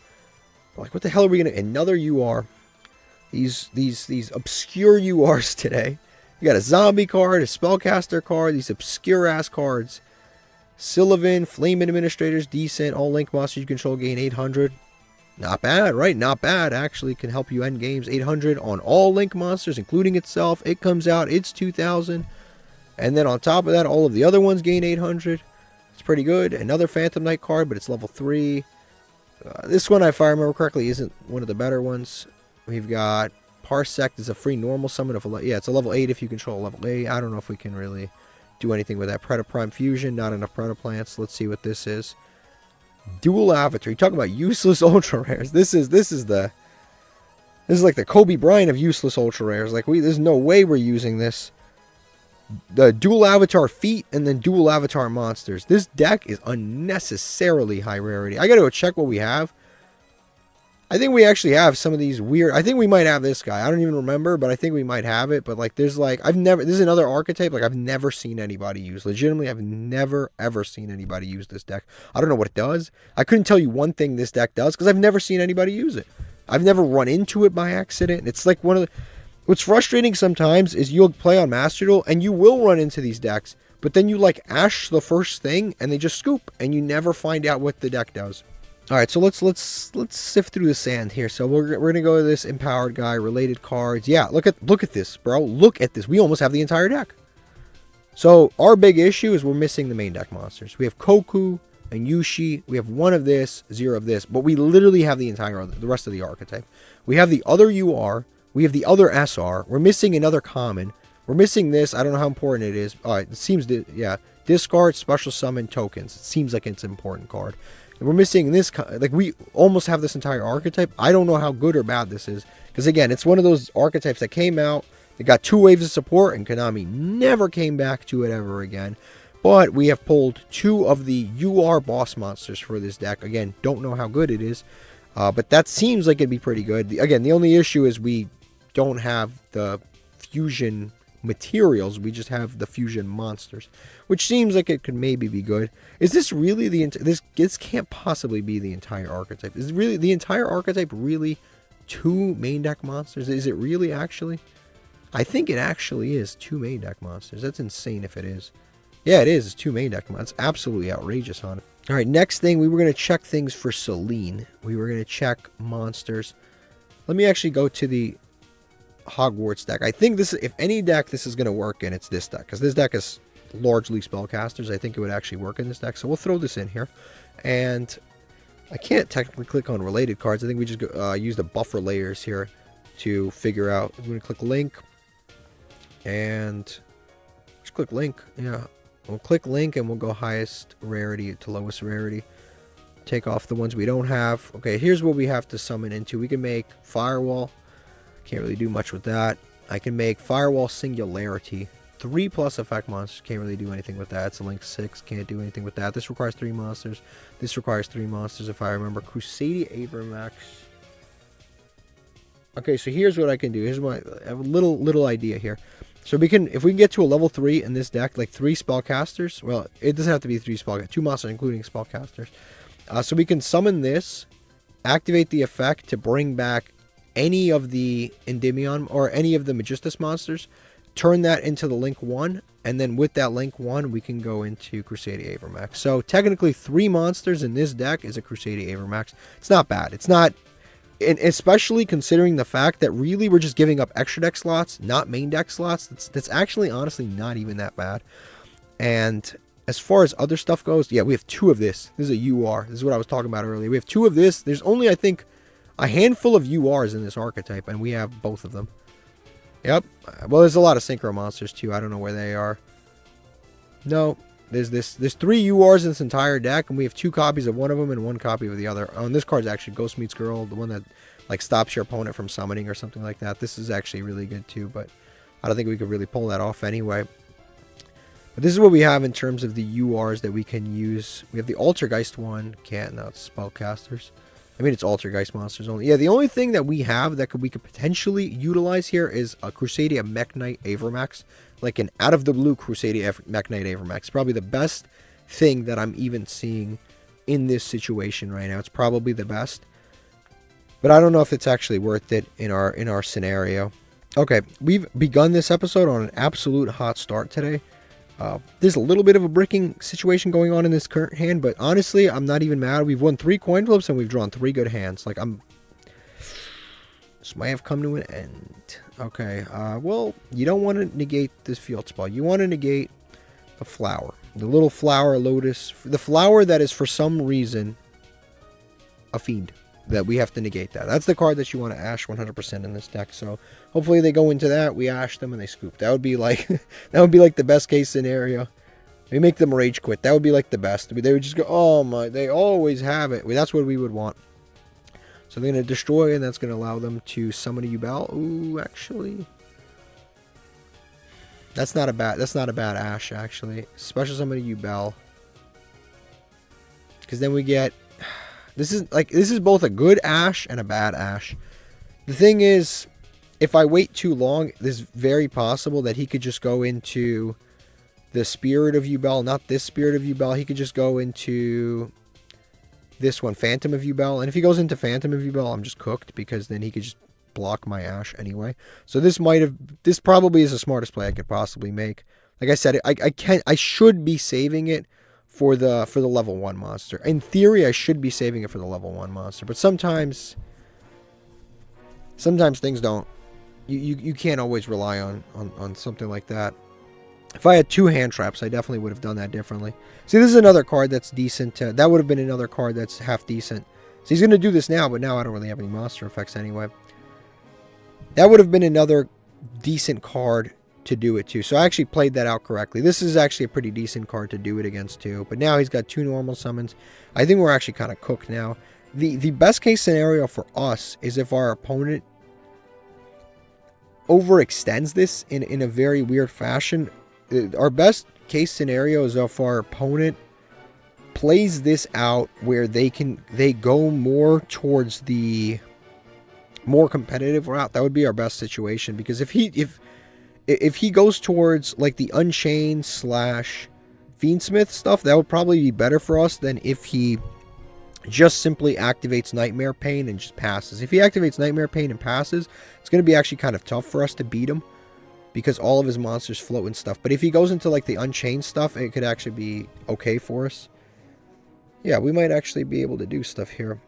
[SPEAKER 1] Like, what the hell are we gonna? Another UR. These obscure URs today. You got a zombie card, a spellcaster card, these obscure ass cards. Sylvan, Flame Administrators, decent. All link monsters you control gain 800. Not bad, right? Not bad. Actually, can help you end games. 800 on all link monsters, including itself. It comes out, it's 2,000. And then on top of that, all of the other ones gain 800. It's pretty good. Another Phantom Knight card, but it's level 3. This one, if I remember correctly, isn't one of the better ones. We've got Parsec is a free normal summon of it's a level 8 if you control level 8. I don't know if we can really do anything with that. Predaprime Fusion, not enough Predaplants. Let's see what this is. Dual Avatar. You talk about useless ultra rares. This is like the Kobe Bryant of useless ultra rares. Like there's no way we're using this. The dual avatar feat and then dual avatar monsters. This deck is unnecessarily high rarity. I gotta go check what we have. I think we actually have some of these weird. I think we might have this guy. I don't even remember, but I think we might have it. But like, there's like, this is another archetype. Like, I've never seen anybody use. Legitimately, I've never ever seen anybody use this deck. I don't know what it does. I couldn't tell you one thing this deck does because I've never seen anybody use it. I've never run into it by accident. It's like one of the. What's frustrating sometimes is you'll play on Master Duel and you will run into these decks, but then you like ash the first thing and they just scoop and you never find out what the deck does. All right, so let's sift through the sand here. So we're gonna go to this empowered guy, related cards. Yeah, look at this, bro. Look at this. We almost have the entire deck. So our big issue is we're missing the main deck monsters. We have Koku and Yushi. We have one of this, 0 of this, but we literally have the rest of the archetype. We have the other UR. We have the other SR. We're missing another common. We're missing this. I don't know how important it is. All right, it seems to, yeah. Discard, special summon, tokens. It seems like it's an important card. And we're missing this, like we almost have this entire archetype. I don't know how good or bad this is. Because again, it's one of those archetypes that came out. It got 2 waves of support and Konami never came back to it ever again. But we have pulled 2 of the UR boss monsters for this deck. Again, don't know how good it is. But that seems like it'd be pretty good. Again, the only issue is we don't have the fusion materials. We just have the fusion monsters, which seems like it could maybe be good. Is this really this can't possibly be the entire archetype? Is really the entire archetype really 2 main deck monsters? Is it really actually? I think it actually is 2 main deck monsters. That's insane if it is. Yeah, it is. It's 2 main deck monsters. That's absolutely outrageous on it. All right, next thing, we were going to check things for Celine. We were going to check monsters. Let me actually go to the Hogwarts deck. I think this, if any deck this is going to work in, it's this deck. Because this deck is largely spellcasters. I think it would actually work in this deck. So we'll throw this in here. And I can't technically click on related cards. I think we just use the buffer layers here to figure out. I'm going to click link. And just click link. Yeah. We'll click link and we'll go highest rarity to lowest rarity. Take off the ones we don't have. Okay, here's what we have to summon into. We can make Firewall. Can't really do much with that. I can make Firewall Singularity. 3+ effect monsters. Can't really do anything with that. It's a link 6. Can't do anything with that. This requires 3 monsters. This requires 3 monsters if I remember. Crusadia Avermax. Okay, so here's what I can do. Here's my I have a little idea here. So we can, if we can get to a level 3 in this deck, like 3 spellcasters. Well, it doesn't have to be 3 spellcasters. 2 monsters, including spellcasters. So we can summon this, activate the effect to bring back any of the Endymion or any of the Magistus monsters, turn that into the Link 1, and then with that Link 1, we can go into Crusadia Avermax. So technically 3 monsters in this deck is a Crusadia Avermax. It's not bad. It's not, and especially considering the fact that really we're just giving up extra deck slots, not main deck slots. That's actually honestly not even that bad. And as far as other stuff goes, yeah, we have 2 of this. This is a UR. This is what I was talking about earlier. We have 2 of this. There's only, I think, a handful of URs in this archetype, and we have both of them. Yep. Well, there's a lot of Synchro monsters, too. I don't know where they are. No. There's 3 URs in this entire deck, and we have 2 copies of one of them and 1 copy of the other. Oh, and this card's actually Ghost Meets Girl, the one that like stops your opponent from summoning or something like that. This is actually really good, too, but I don't think we could really pull that off anyway. But this is what we have in terms of the URs that we can use. We have the Altergeist one. Can't, no, it's spellcasters. I mean, it's Altergeist monsters only. Yeah, the only thing that we have that we could potentially utilize here is a Crusadia Mech Knight Avermax. Like an out-of-the-blue Crusadia Mech Knight Avermax. Probably the best thing that I'm even seeing in this situation right now. It's probably the best. But I don't know if it's actually worth it in our scenario. Okay, we've begun this episode on an absolute hot start today. There's a little bit of a bricking situation going on in this current hand, but honestly, I'm not even mad. We've won 3 coin flips and we've drawn 3 good hands. Like, this might have come to an end. Okay, well, you don't want to negate this field spell. You want to negate the flower. The little flower lotus. The flower that is, for some reason, a fiend. That we have to negate that. That's the card that you want to ash 100% in this deck. So hopefully they go into that. We ash them and they scoop. That would be like the best case scenario. We make them rage quit. That would be like the best. They would just go, oh my, they always have it. That's what we would want. So they're going to destroy, and that's going to allow them to summon a Yubel. Ooh, actually, that's not a bad ash actually. Special summon a Yubel. Because then we get. This is both a good ash and a bad ash. The thing is, if I wait too long, it's very possible that he could just go into the Spirit of Yubel, not this Spirit of Yubel. He could just go into this one, Phantom of Yubel. And if he goes into Phantom of Yubel, I'm just cooked, because then he could just block my ash anyway. So this probably is the smartest play I could possibly make. Like I said, I should be saving it for the level 1 monster. In theory, I should be saving it for the level 1 monster, but sometimes things don't. You can't always rely on something like that. If I had 2 hand traps, I definitely would have done that differently. See, this is another card that's decent. That would have been another card that's half decent. So he's going to do this now, but now I don't really have any monster effects anyway. That would have been another decent card to do it too. So I actually played that out correctly. This is actually a pretty decent card to do it against too. But now he's got 2 normal summons. I think we're actually kind of cooked now. The best case scenario for us is if our opponent overextends this in a very weird fashion. Our best case scenario is if our opponent plays this out where they go more towards the more competitive route. That would be our best situation, because if he goes towards like the Unchained / Fiendsmith stuff, that would probably be better for us than if he just simply activates Nightmare Pain and just passes. If he activates Nightmare Pain and passes, it's going to be actually kind of tough for us to beat him. because all of his monsters float and stuff. But if he goes into like the Unchained stuff, it could actually be okay for us. Yeah, we might actually be able to do stuff here.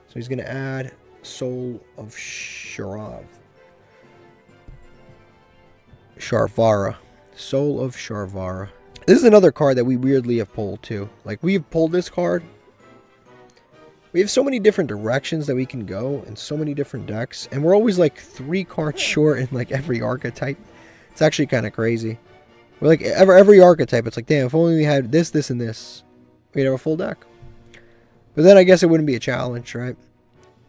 [SPEAKER 1] So he's going to add Soul of Sharvara. Soul of Sharvara. This is another card that we weirdly have pulled too. Like, we have pulled this card. We have so many different directions that we can go in so many different decks. And we're always like 3 cards short in like every archetype. It's actually kind of crazy. We're like every archetype. It's like, damn, if only we had this, this, and this, we'd have a full deck. But then I guess it wouldn't be a challenge, right?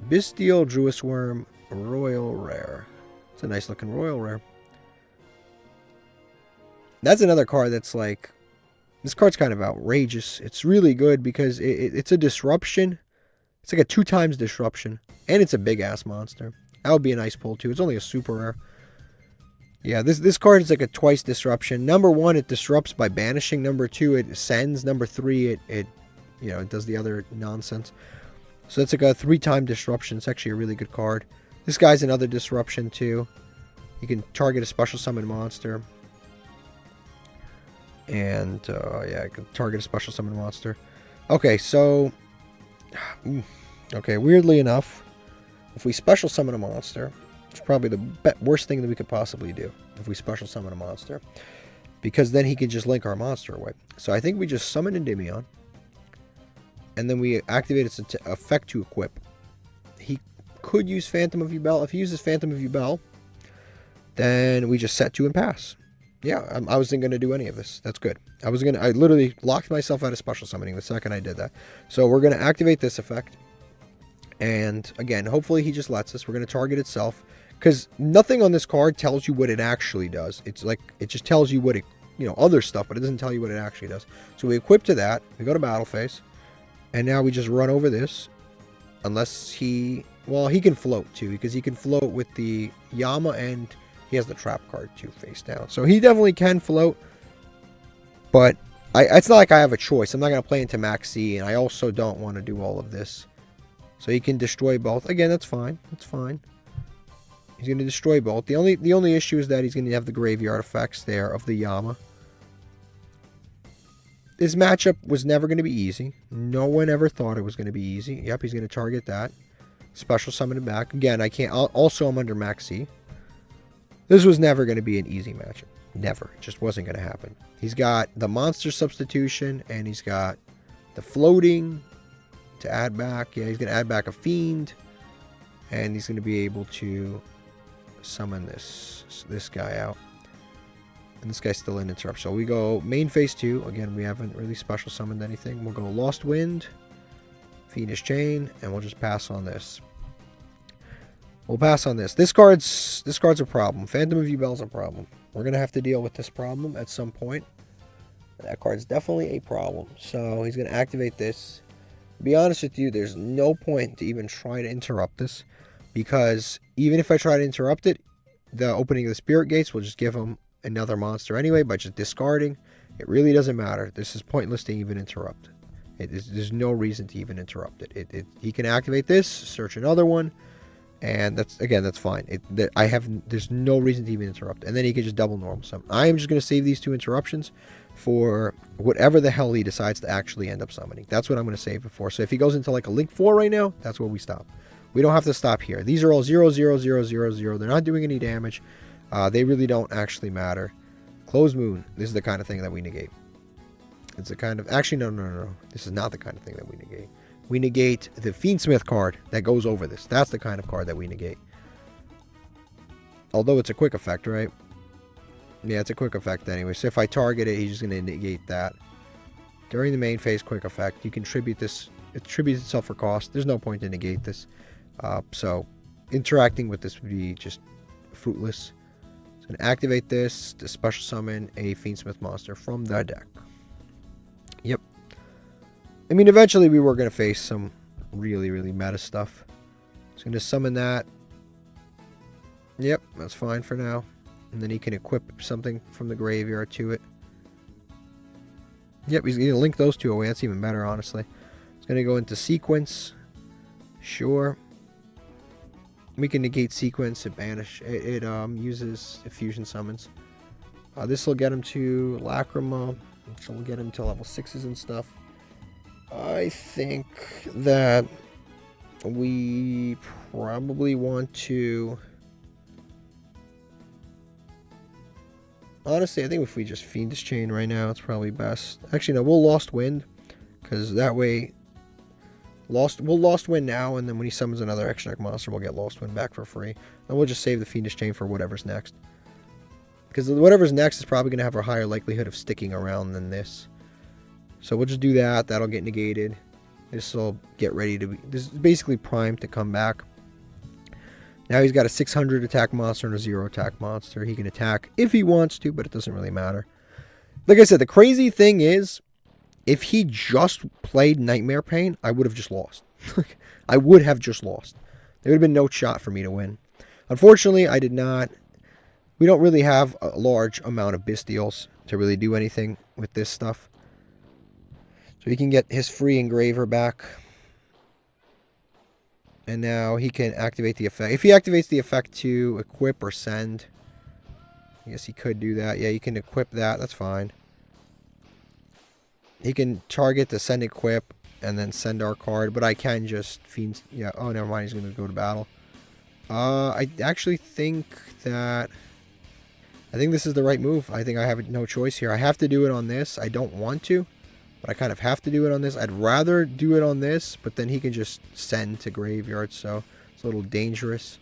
[SPEAKER 1] Bestial Druis Worm, Royal Rare. It's a nice looking Royal Rare. That's another card that's like, this card's kind of outrageous. It's really good because it's a disruption. It's like a 2 times disruption. And it's a big ass monster. That would be a nice pull too. It's only a super rare. Yeah, this card is like a twice disruption. Number 1, it disrupts by banishing. Number 2, it sends. Number 3, it does the other nonsense. So it's like a 3-time disruption. It's actually a really good card. This guy's another disruption too. You can target a special summon monster. And yeah, I can target a special summon monster. Okay, so okay, weirdly enough, if we special summon a monster, it's probably the worst thing that we could possibly do if we special summon a monster, because then he can just link our monster away. So I think we just summon Endymion, and then we activate its effect to equip. He could use Phantom of Yubel. If he uses Phantom of Yubel, then we just set to and pass. Yeah, I wasn't going to do any of this. That's good. I literally locked myself out of special summoning the second I did that. So we're going to activate this effect. And again, hopefully he just lets us. We're going to target itself, because nothing on this card tells you what it actually does. It's like, it just tells you what it, other stuff, but it doesn't tell you what it actually does. So we equip to that. We go to battle phase. And now we just run over this. Unless he can float too, because he can float with the Yama, and he has the trap card too face down. So he definitely can float. But it's not like I have a choice. I'm not going to play into Max C, and I also don't want to do all of this. So he can destroy both. Again, that's fine. That's fine. He's going to destroy both. The only issue is that he's going to have the graveyard effects there of the Yama. This matchup was never going to be easy. No one ever thought it was going to be easy. Yep, he's going to target that. Special summon it back. Again, I can't. Also, I'm under Max C. This was never going to be an easy matchup. Never. It just wasn't going to happen. He's got the monster substitution, and he's got the floating to add back. Yeah, he's going to add back a fiend, and he's going to be able to summon this guy out. And this guy's still in interrupt. So we go main phase 2. Again, we haven't really special summoned anything. We'll go Lost Wind, Fiendish Chain, and we'll just pass on this. We'll pass on this. This card's a problem. Phantom of Yubel's a problem. We're going to have to deal with this problem at some point. That card's definitely a problem. So he's going to activate this. To be honest with you, there's no point to even try to interrupt this, because even if I try to interrupt it, the opening of the Spirit Gates will just give him another monster anyway by just discarding. It really doesn't matter. This is pointless to even interrupt. There's no reason to even interrupt it. He can activate this, search another one, and that's fine. There's no reason to even interrupt. And then he can just double normal summon. I am just going to save these 2 interruptions for whatever the hell he decides to actually end up summoning. That's what I'm going to save it for. So if he goes into like a Link 4 right now, that's where we stop. We don't have to stop here. These are all 0, 0, 0, 0, 0. They're not doing any damage. They really don't actually matter. Closed Moon. This is the kind of thing that we negate. It's a kind of... Actually, no. This is not the kind of thing that we negate. We negate the Fiendsmith card that goes over this. That's the kind of card that we negate. Although it's a quick effect, right? Yeah, it's a quick effect anyway. So if I target it, he's just going to negate that. During the main phase quick effect, you contribute this. It tributes itself for cost. There's no point to negate this. So interacting with this would be just fruitless. So I'm going to activate this to special summon a Fiendsmith monster from the deck. Yep. I mean, eventually we were going to face some really, really meta stuff. So I'm going to summon that. Yep, that's fine for now. And then he can equip something from the graveyard to it. Yep, he's going to link those 2 away. That's even better, honestly. It's going to go into sequence. Sure. We can negate sequence and banish. It uses fusion summons. This will get him to Lacrima, which will get him to level 6s and stuff. I think that we probably want to... Honestly, I think if we just Fiendish Chain right now, it's probably best. Actually, no, we'll Lost Wind, because that way... We'll Lost Wind now, and then when he summons another extra deck monster, we'll get Lost Wind back for free. And we'll just save the Fiendish Chain for whatever's next. Because whatever's next is probably going to have a higher likelihood of sticking around than this. So we'll just do that. That'll get negated. This will get ready to be... This is basically primed to come back. Now he's got a 600 attack monster and a 0 attack monster. He can attack if he wants to, but it doesn't really matter. Like I said, the crazy thing is, if he just played Nightmare Pain, I would have just lost. I would have just lost. There would have been no shot for me to win. Unfortunately, I did not. We don't really have a large amount of Bestials to really do anything with this stuff. So he can get his free Engraver back. And now he can activate the effect. If he activates the effect to equip or send, I guess he could do that. Yeah, you can equip that. That's fine. He can target the send equip and then send our card. But I can just fiend. Yeah. Oh, never mind. He's going to go to battle. I actually think that... I think this is the right move. I think I have no choice here. I have to do it on this. I don't want to, but I kind of have to do it on this. I'd rather do it on this, but then he can just send to graveyard, so it's a little dangerous.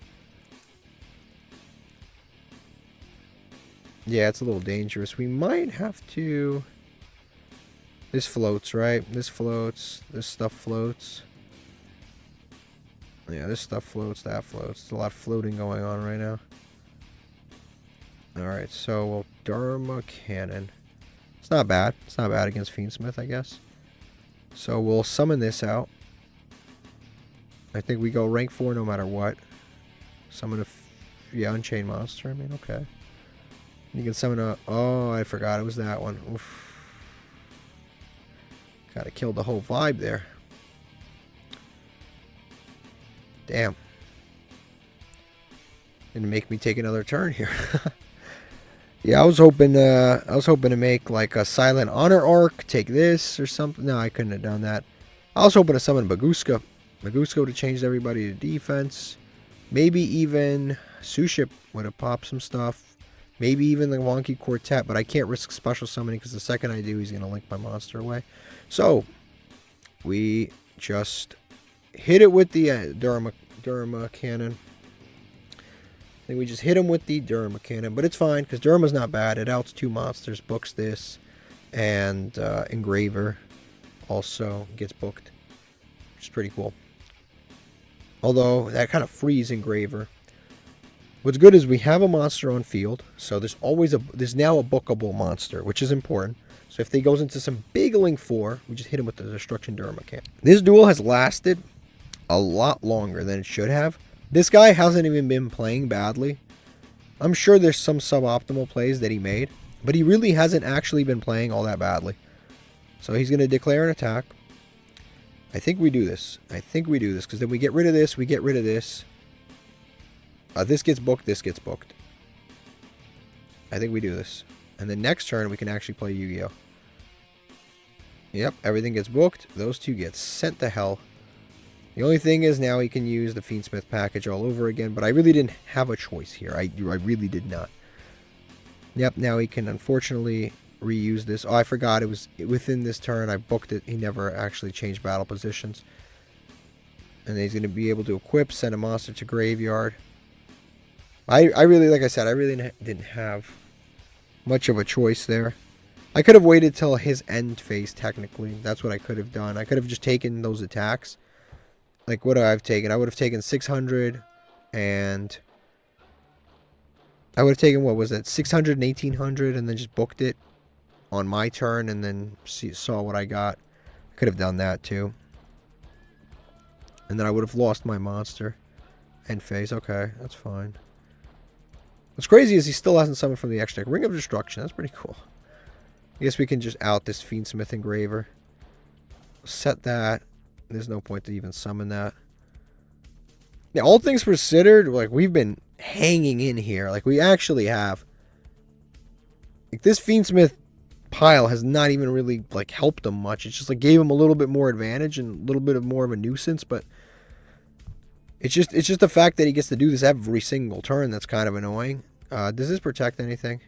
[SPEAKER 1] Yeah, it's a little dangerous. We might have to... This floats, right? This floats. This stuff floats. Yeah, this stuff floats. That floats. There's a lot of floating going on right now. Alright, so we'll Dharma Cannon. It's not bad. It's not bad against Fiendsmith, I guess. So we'll summon this out. I think we go rank 4 no matter what. Summon a Unchained monster. I mean, okay. You can summon a... Oh, I forgot it was that one. Oof. Gotta kill the whole vibe there. Damn. Didn't make me take another turn here. Yeah, I was hoping to make like a Silent Honor Arc, take this or something. No, I couldn't have done that. I was hoping to summon Baguska. Baguska to change everybody to defense. Maybe even Suship would have popped some stuff. Maybe even the Wonky Quartet, but I can't risk special summoning because the second I do, he's going to link my monster away. So, we just hit it with the Durma Cannon. I think we just hit him with the Durma Cannon, but it's fine because Durma's not bad. It outs 2 monsters, books this, and Engraver also gets booked, which is pretty cool. Although that kind of frees Engraver. What's good is we have a monster on field, so there's now a bookable monster, which is important. So if he goes into some big link 4, we just hit him with the Destruction Durma Cannon. This duel has lasted a lot longer than it should have. This guy hasn't even been playing badly. I'm sure there's some suboptimal plays that he made, but he really hasn't actually been playing all that badly. So he's going to declare an attack. I think we do this. I think we do this, because then we get rid of this, we get rid of this. This gets booked, this gets booked. I think we do this. And then next turn, we can actually play Yu-Gi-Oh! Yep, everything gets booked. Those 2 get sent to hell. The only thing is now he can use the Fiendsmith package all over again, but I really didn't have a choice here. I really did not. Yep, now he can unfortunately reuse this. Oh, I forgot it was within this turn. I booked it. He never actually changed battle positions. And then he's going to be able to equip, send a monster to graveyard. I really, like I said, I really didn't have much of a choice there. I could have waited till his end phase, technically. That's what I could have done. I could have just taken those attacks. Like, what would I have taken? I would have taken 600 and... I would have taken, what was it, 600 and 1800 and then just booked it on my turn and then saw what I got. I could have done that too. And then I would have lost my monster. End phase, okay, that's fine. What's crazy is he still hasn't summoned from the extra deck. Ring of Destruction, that's pretty cool. I guess we can just out this Fiendsmith Engraver. Set that. There's no point to even summon that. Yeah, all things considered, like, we've been hanging in here. Like, we actually have. Like, this Fiendsmith pile has not even really, like, helped him much. It's just, like, gave him a little bit more advantage and a little bit of more of a nuisance, but it's just the fact that he gets to do this every single turn that's kind of annoying. Does this protect anything?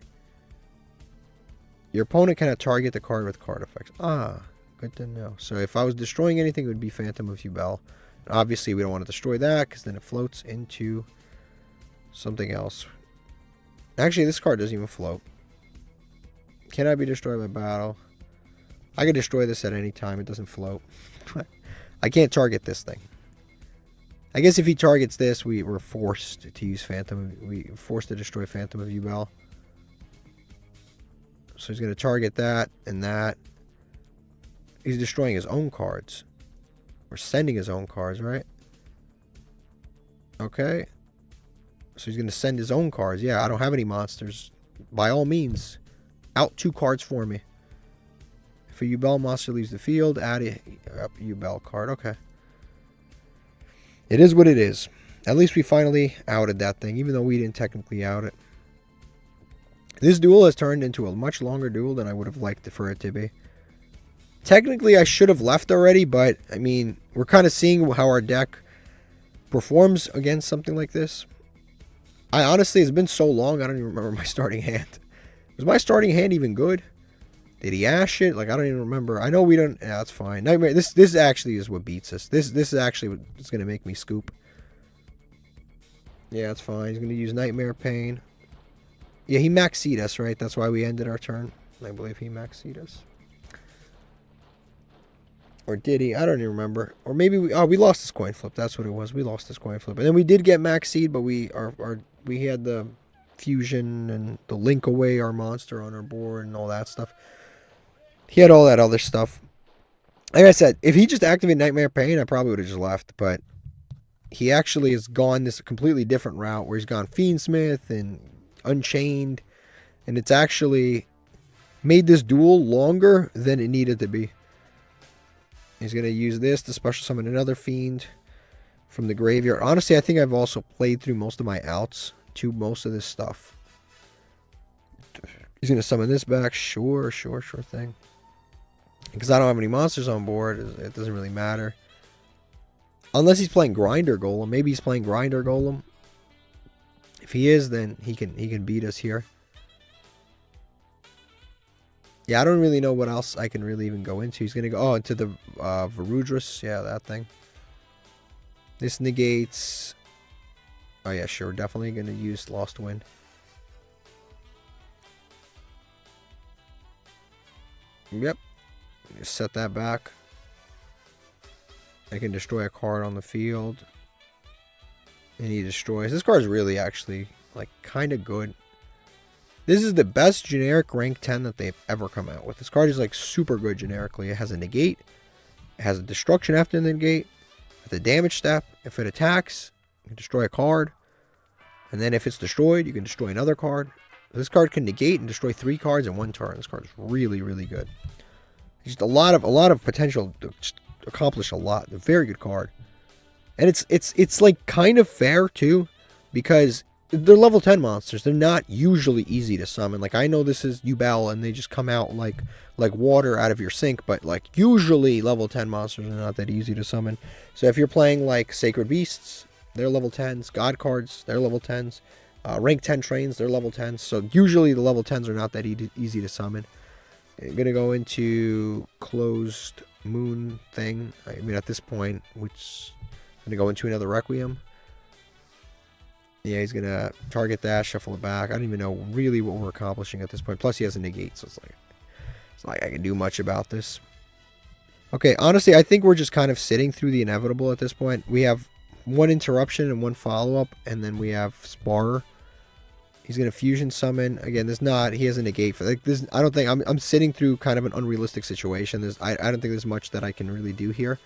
[SPEAKER 1] Your opponent cannot target the card with card effects. Ah, good to know. So if I was destroying anything, it would be Phantom of Yubel. Obviously, we don't want to destroy that because then it floats into something else. Actually, this card doesn't even float. Cannot be destroyed by battle. I can destroy this at any time. It doesn't float. I can't target this thing. I guess if he targets this, we're forced to use Phantom. We're forced to destroy Phantom of Yubel. So he's going to target that and that. He's destroying his own cards. Or sending his own cards, right? Okay. So he's going to send his own cards. Yeah, I don't have any monsters. By all means, out 2 cards for me. If a Yubel monster leaves the field, add a Yubel card. Okay. It is what it is. At least we finally outed that thing, even though we didn't technically out it. This duel has turned into a much longer duel than I would have liked for it to be. Technically, I should have left already, but, I mean, we're kind of seeing how our deck performs against something like this. I honestly, it's been so long, I don't even remember my starting hand. Was my starting hand even good? Did he ash it? Like, I don't even remember. I know we don't... Yeah, that's fine. Nightmare... This actually is what beats us. This is actually what's going to make me scoop. Yeah, that's fine. He's going to use Nightmare Pain. Yeah, he maxed us, right? That's why we ended our turn. I believe he maxed us. Or did he? I don't even remember. Or maybe we... Oh, we lost this coin flip. That's what it was. We lost this coin flip. And then we did get max seed, but we had the fusion and the link away our monster on our board and all that stuff. He had all that other stuff. Like I said, if he just activated Nightmare Pain, I probably would have just left. But he actually has gone this completely different route where he's gone Fiendsmith and Unchained. And it's actually made this duel longer than it needed to be. He's going to use this to special summon another Fiend from the graveyard. Honestly, I think I've also played through most of my outs to most of this stuff. He's going to summon this back. Sure thing. Because I don't have any monsters on board, it doesn't really matter. Unless he's playing Grinder Golem. Maybe he's playing Grinder Golem. If he is, then he can beat us here. Yeah, I don't really know what else I can really even go into. He's going to go, into the Varudras. Yeah, that thing. This negates... Oh, yeah, sure. Definitely going to use Lost Wind. Yep. Just set that back. I can destroy a card on the field. And he destroys. This card is really actually, like, kind of good. This is the best generic rank 10 that they've ever come out with. This card is, like, super good generically. It has a negate. It has a destruction after the negate. With a damage step. If it attacks, you can destroy a card. And then if it's destroyed, you can destroy another card. This card can negate and destroy 3 cards in 1 turn. This card is really, really good. Just a lot of potential to accomplish a lot. A very good card. And it's like kind of fair too, because they're level 10 monsters. They're not usually easy to summon. Like, I know this is Yubel and they just come out like water out of your sink, but like usually level 10 monsters are not that easy to summon. So if you're playing like Sacred Beasts, they're level 10s. God cards, they're level 10s. Rank 10 trains, they're level 10s. So usually the level 10s are not that easy to summon. I'm going to go into Closed Moon thing. I mean, at this point, which I'm going to go into another Requiem. Yeah, he's going to target that, shuffle it back. I don't even know really what we're accomplishing at this point. Plus, he has a negate, so it's like I can do much about this. Okay, honestly, I think we're just kind of sitting through the inevitable at this point. We have 1 interruption and 1 follow-up, and then we have Sparer. He's going to fusion summon. Again, he has a negate for like this. I don't think I'm sitting through kind of an unrealistic situation. I don't think there's much that I can really do here.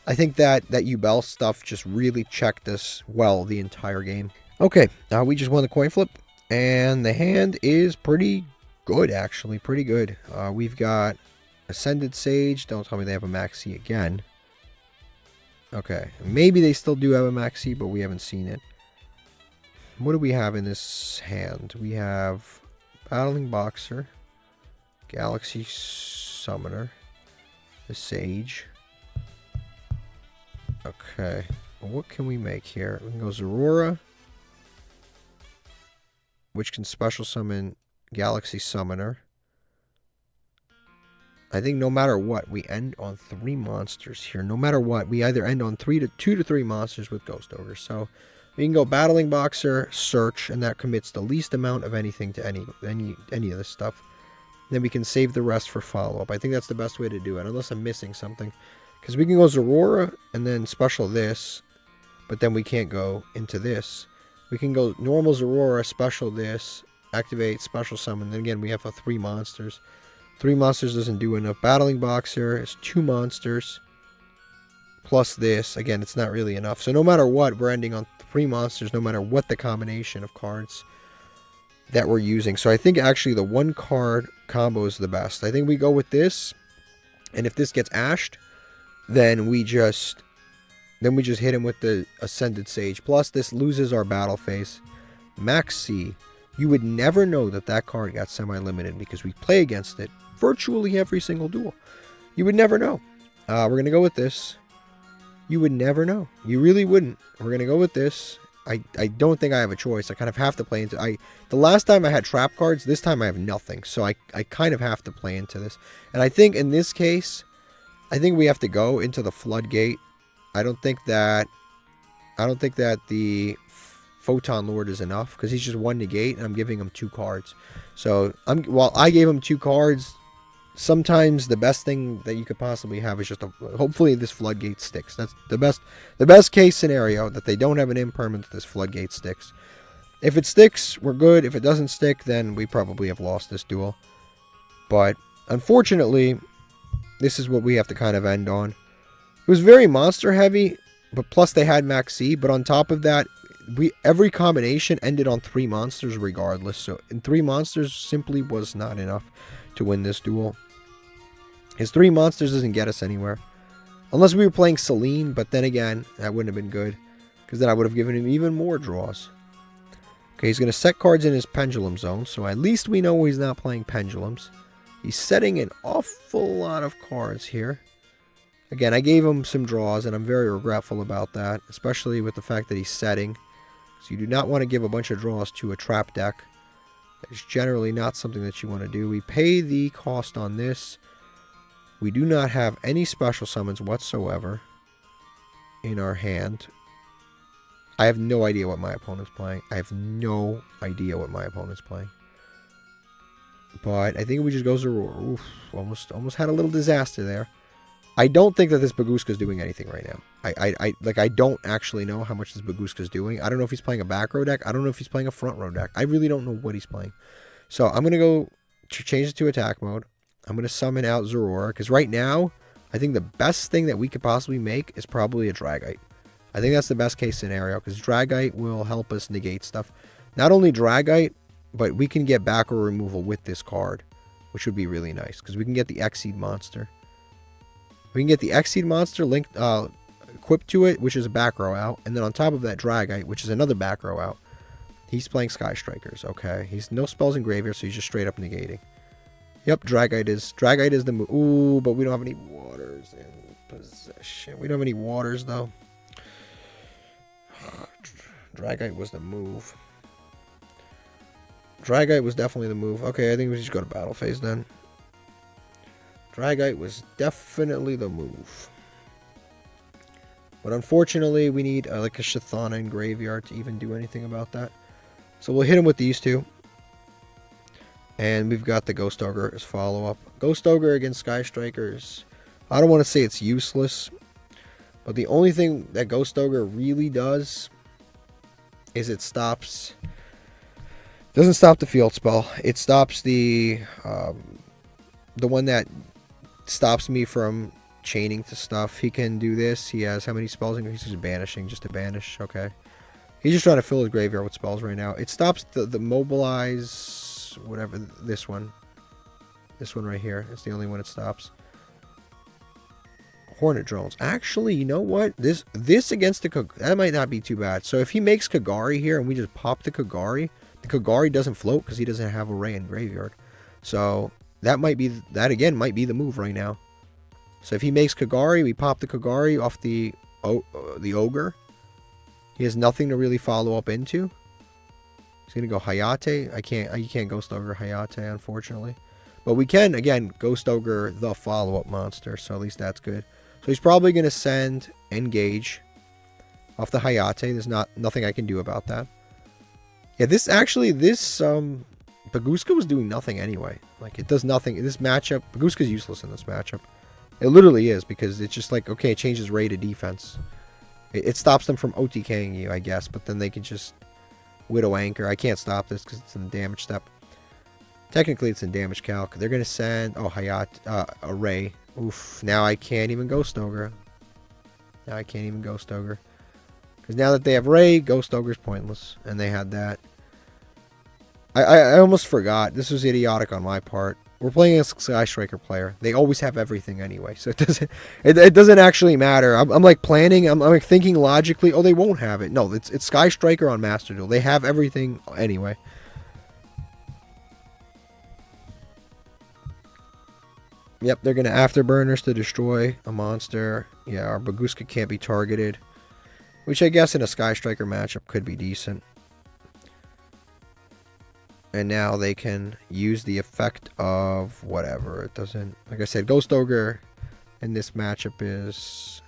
[SPEAKER 1] I think that Yubel stuff just really checked us well the entire game. Okay, we just won the coin flip, and the hand is pretty good, actually. Pretty good. We've got Ascended Sage. Don't tell me they have a Maxi again. Okay, maybe they still do have a maxi, but we haven't seen it. What do we have in this hand? We have Battling Boxer, Galaxy Summoner, the Sage. Okay, well, what can we make here? We can go Zorora, which can special summon Galaxy Summoner. I think no matter what, we end on 3 monsters here. No matter what, we either end on 2 to 3 monsters with Ghost Ogre. So we can go Battling Boxer, Search, and that commits the least amount of anything to any of this stuff. Then we can save the rest for follow-up. I think that's the best way to do it, unless I'm missing something. Because we can go Zorora and then special this, but then we can't go into this. We can go normal Zorora, special this, activate, special summon. Then again, we have 3 monsters. 3 monsters doesn't do enough. Battling Boxer is 2 monsters. Plus this. Again, it's not really enough. So no matter what, we're ending on 3 monsters, no matter what the combination of cards that we're using. So I think actually the 1 card combo is the best. I think we go with this. And if this gets ashed, then we just hit him with the Ascended Sage. Plus this loses our battle phase. Maxi. You would never know that card got semi-limited because we play against it virtually every single duel. You would never know. We're going to go with this. You would never know. You really wouldn't. We're going to go with this. I don't think I have a choice. I kind of have to play into... The last time I had trap cards, this time I have nothing. So I kind of have to play into this. And I think in this case, I think we have to go into the floodgate. I don't think that the Photon Lord is enough because he's just 1 negate and I'm giving him 2 cards. So while I gave him 2 cards, sometimes the best thing that you could possibly have is just hopefully this floodgate sticks. That's the best case scenario, that they don't have an impermanent, this floodgate sticks. If it sticks, we're good. If it doesn't stick, then we probably have lost this duel. But unfortunately, this is what we have to kind of end on. It was very monster heavy, but plus they had Maxi, but on top of that, every combination ended on 3 monsters regardless. So in 3 monsters simply was not enough to win this duel. His 3 monsters doesn't get us anywhere. Unless we were playing Celine, but then again, that wouldn't have been good. Because then I would have given him even more draws. Okay, he's going to set cards in his Pendulum Zone, so at least we know he's not playing Pendulums. He's setting an awful lot of cards here. Again, I gave him some draws, and I'm very regretful about that. Especially with the fact that he's setting. So you do not want to give a bunch of draws to a trap deck. It's generally not something that you want to do. We pay the cost on this. We do not have any special summons whatsoever in our hand. I have no idea what my opponent's playing. I have no idea what my opponent's playing. But I think we just go Zorora. Oof, almost had a little disaster there. I don't think that this Baguska is doing anything right now. I don't actually know how much this Baguska is doing. I don't know if he's playing a back row deck. I don't know if he's playing a front row deck. I really don't know what he's playing. So I'm going to go to change it to attack mode. I'm going to summon out Zorora. Because right now, I think the best thing that we could possibly make is probably a Dragite. I think that's the best case scenario. Because Dragite will help us negate stuff. Not only Dragite, but we can get back row removal with this card. Which would be really nice. Because we can get the Xyab monster. We can get the Xyab monster linked, equipped to it, which is a back row out. And then on top of that, Dragite, which is another back row out. He's playing Sky Strikers, okay. He's no spells in graveyard, so he's just straight up negating. Yep, Dragite is the move. Ooh, but we don't have any waters in possession. We don't have any waters, though. Dragite was the move. Dragite was definitely the move. Okay, I think we should go to battle phase then. Dragite was definitely the move. But unfortunately, we need like a Shathana in graveyard to even do anything about that. So we'll hit him with these 2. And we've got the Ghost Ogre as follow-up. Ghost Ogre against Sky Strikers. I don't want to say it's useless. But the only thing that Ghost Ogre really does is it stops... Doesn't stop the field spell. It stops the one that stops me from chaining to stuff. He can do this. He has how many spells? He's just banishing, just to banish. Okay. He's just trying to fill his graveyard with spells right now. It stops the mobilize, whatever, this one. This one right here. It's the only one it stops. Hornet drones. Actually, you know what? This against the Kagari, that might not be too bad. So if he makes Kagari here and we just pop the Kagari doesn't float because he doesn't have Array in graveyard. So that again might be the move right now. So if he makes Kagari, we pop the Kagari off the Ogre. He has nothing to really follow up into. He's gonna go Hayate. You can't Ghost Ogre Hayate, unfortunately. But we can, again, Ghost Ogre the follow-up monster, so at least that's good. So he's probably going to send Engage off the Hayate. There's nothing I can do about that. Yeah, this Bagooska was doing nothing anyway. Like, it does nothing. In this matchup, Bagooska's useless in this matchup. It literally is, because it's just like, okay, it changes Ray to defense. It stops them from OTKing you, I guess, but then they can just Widow Anchor. I can't stop this because it's in the damage step. Technically, it's in damage calc. They're going to send... Oh, Array. Oof. Now I can't even Ghost Ogre. Because now that they have Ray, Ghost Ogre's pointless. And they had that. I almost forgot. This was idiotic on my part. We're playing a Sky Striker player. They always have everything anyway. So it doesn't actually matter. I'm like planning. I'm like thinking logically. Oh, they won't have it. No, it's Sky Striker on Master Duel. They have everything anyway. Yep, they're going to Afterburners to destroy a monster. Yeah, our Bagooska can't be targeted. Which I guess in a Sky Striker matchup could be decent. And now they can use the effect of whatever. It doesn't... Like I said, Ghost Ogre in this matchup is...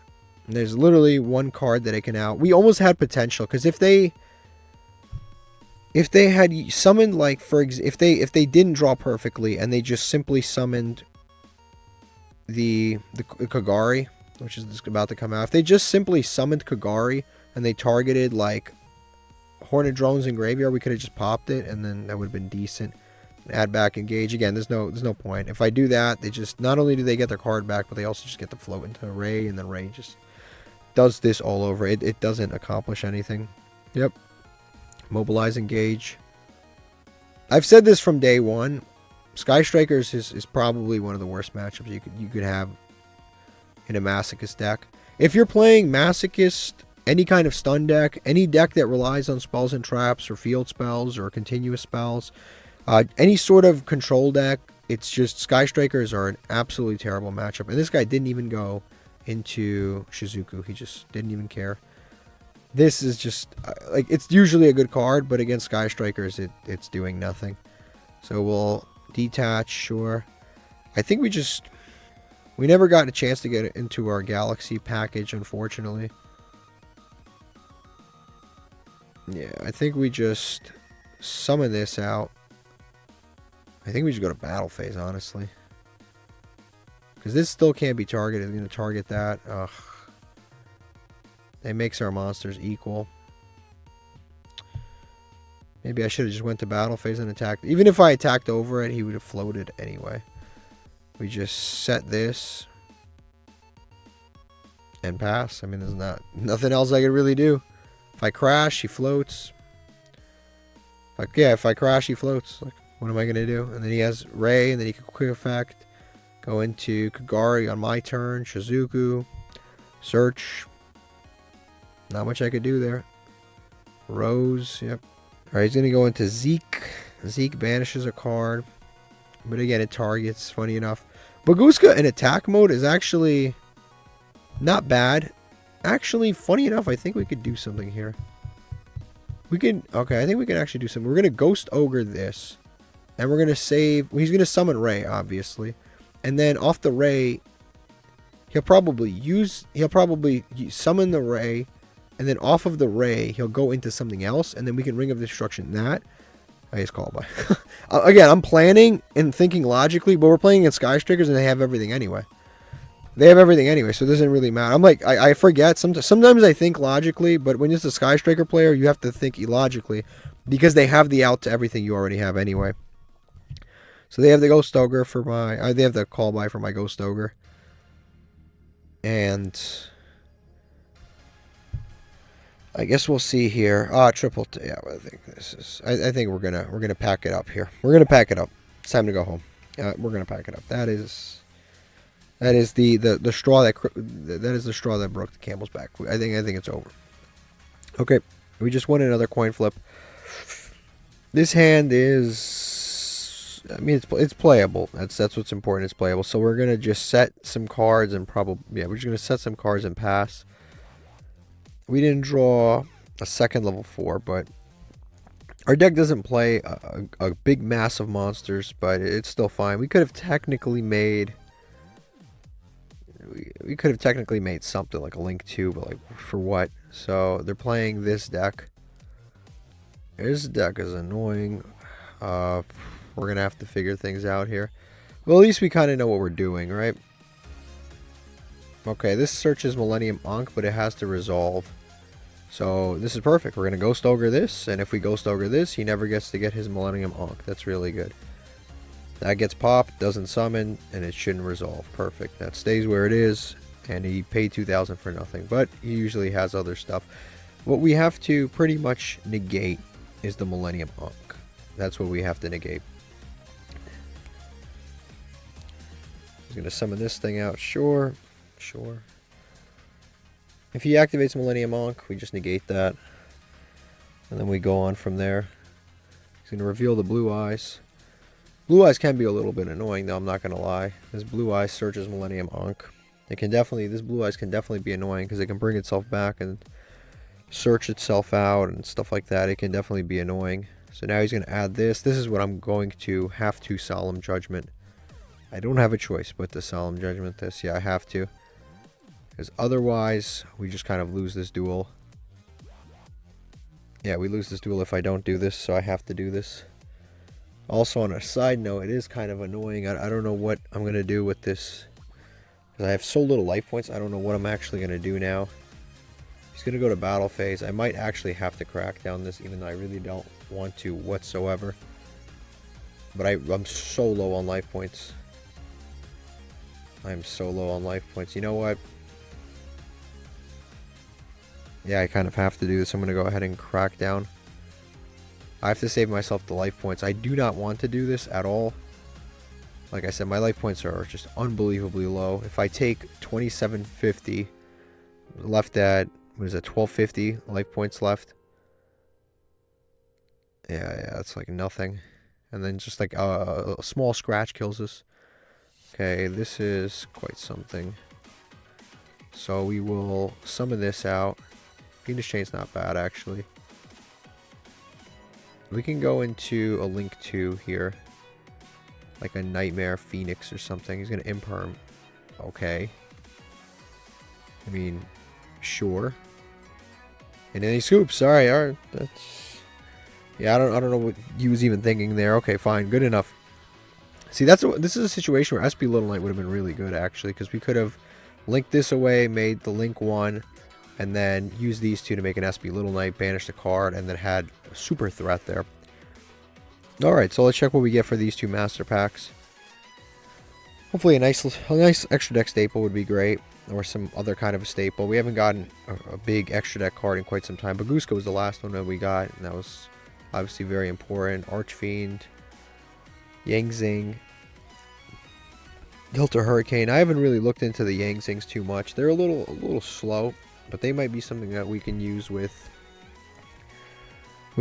[SPEAKER 1] There's literally one card that they can out. We almost had potential. Because if they had summoned, like, if they didn't draw perfectly and they just simply summoned the Kagari, which is about to come out. If they just simply summoned Kagari and they targeted like Hornet drones in graveyard, we could have just popped it and then that would have been decent. Add back Engage. Again, there's no point. If I do that, they just not only do they get their card back, but they also just get to float into Ray, and then Ray just does this all over. It doesn't accomplish anything. Yep. Mobilize Engage. I've said this from day one. Sky Strikers is probably one of the worst matchups you could have in a Masochist deck. If you're playing Masochist, any kind of stun deck, any deck that relies on spells and traps or field spells or continuous spells, any sort of control deck, it's just Sky Strikers are an absolutely terrible matchup. And this guy didn't even go into Shizuku. He just didn't even care. This is just, like, it's usually a good card, but against Sky Strikers, it's doing nothing. So we'll detach, sure. I think we never got a chance to get into our Galaxy package, unfortunately. Yeah, I think we just summon this out. I think we just go to battle phase, honestly. Because this still can't be targeted. I'm going to target that. Ugh. It makes our monsters equal. Maybe I should have just went to battle phase and attacked. Even if I attacked over it, he would have floated anyway. We just set this. And pass. I mean, there's nothing else I could really do. If I crash, he floats. If I crash, he floats. Like, what am I going to do? And then he has Ray, and then he can quick effect. Go into Kagari on my turn. Shizuku. Search. Not much I could do there. Rose, yep. Alright, he's going to go into Zeke. Zeke banishes a card. But again, it targets, funny enough. Bagooska in attack mode is actually not bad. Actually, funny enough, I think we could do something here. Okay, I think we can actually do something. We're going to Ghost Ogre this. And we're going to save... Well, he's going to summon Ray, obviously. And then off the Ray, he'll probably summon the Ray. And then off of the Ray, he'll go into something else. And then we can Ring of Destruction that. I just call by. Again, I'm planning and thinking logically. But we're playing against Sky Strikers and they have everything anyway. They have everything anyway, so it doesn't really matter. I'm like, I forget. Sometimes I think logically. But when it's a Sky Striker player, you have to think illogically. Because they have the out to everything you already have anyway. So they have the Ghost Ogre for my... they have the call by for my Ghost Ogre. And... I guess we'll see here. Triple... Yeah, I think this is... I think we're gonna pack it up here. We're gonna pack it up. It's time to go home. We're gonna pack it up. That is That is the straw that is the straw that broke the camel's back. I think it's over. Okay, we just won another coin flip. This hand is, I mean, it's playable. That's what's important. It's playable. So we're gonna just set some cards and we're just gonna set some cards and pass. We didn't draw a second level 4, but our deck doesn't play a big mass of monsters, but it's still fine. We could have technically made. We could have technically made something like a Link 2, but like for what? So they're playing this deck. This deck is annoying. We're gonna have to figure things out here. Well, at least we kind of know what we're doing, right? Okay, this searches Millennium Ankh, but it has to resolve. So this is perfect. We're gonna Ghost Ogre this, and if we Ghost Ogre this, he never gets to get his Millennium Ankh. That's really good. That gets popped, doesn't summon, and it shouldn't resolve. Perfect. That stays where it is, and he paid 2,000 for nothing, but he usually has other stuff. What we have to pretty much negate is the Millennium Ankh. That's what we have to negate. He's going to summon this thing out. Sure. If he activates Millennium Ankh, we just negate that. And then we go on from there. He's going to reveal the Blue Eyes. Blue Eyes can be a little bit annoying, though, I'm not going to lie. This Blue Eyes searches Millennium Ankh. This Blue Eyes can definitely be annoying because it can bring itself back and search itself out and stuff like that. It can definitely be annoying. So now he's going to add this. This is what I'm going to have to Solemn Judgment. I don't have a choice but to Solemn Judgment this. Yeah, I have to. Because otherwise, we just kind of lose this duel. Yeah, we lose this duel if I don't do this, so I have to do this. Also, on a side note, it is kind of annoying. I don't know what I'm going to do with this. Because I have so little life points, I don't know what I'm actually going to do now. He's going to go to battle phase. I might actually have to crack down this, even though I really don't want to whatsoever. But I'm so low on life points. I'm so low on life points. You know what? Yeah, I kind of have to do this. I'm going to go ahead and crack down. I have to save myself the life points. I do not want to do this at all. Like I said, my life points are just unbelievably low. If I take 2750, left at, what is it, 1250 life points left. Yeah, that's like nothing. And then just like a small scratch kills us. Okay, this is quite something. So we will summon this out. Venus Chain's not bad, actually. We can go into a Link 2 here. Like a Nightmare Phoenix or something. He's going to imperm. Okay. I mean, sure. And then he scoops. Sorry, alright. That's... Yeah, I don't know what he was even thinking there. Okay, fine. Good enough. See, this is a situation where SP Little Knight would have been really good, actually. Because we could have linked this away, made the Link 1... and then use these two to make an SP Little Knight, banish the card, and then had a super threat there. Alright, so let's check what we get for these two master packs. Hopefully a nice extra deck staple would be great, or some other kind of a staple. We haven't gotten a big extra deck card in quite some time. Baguska was the last one that we got, and that was obviously very important. Archfiend, Yangzing, Delta Hurricane. I haven't really looked into the Yangzings too much. They're a little slow. But they might be something that we can use with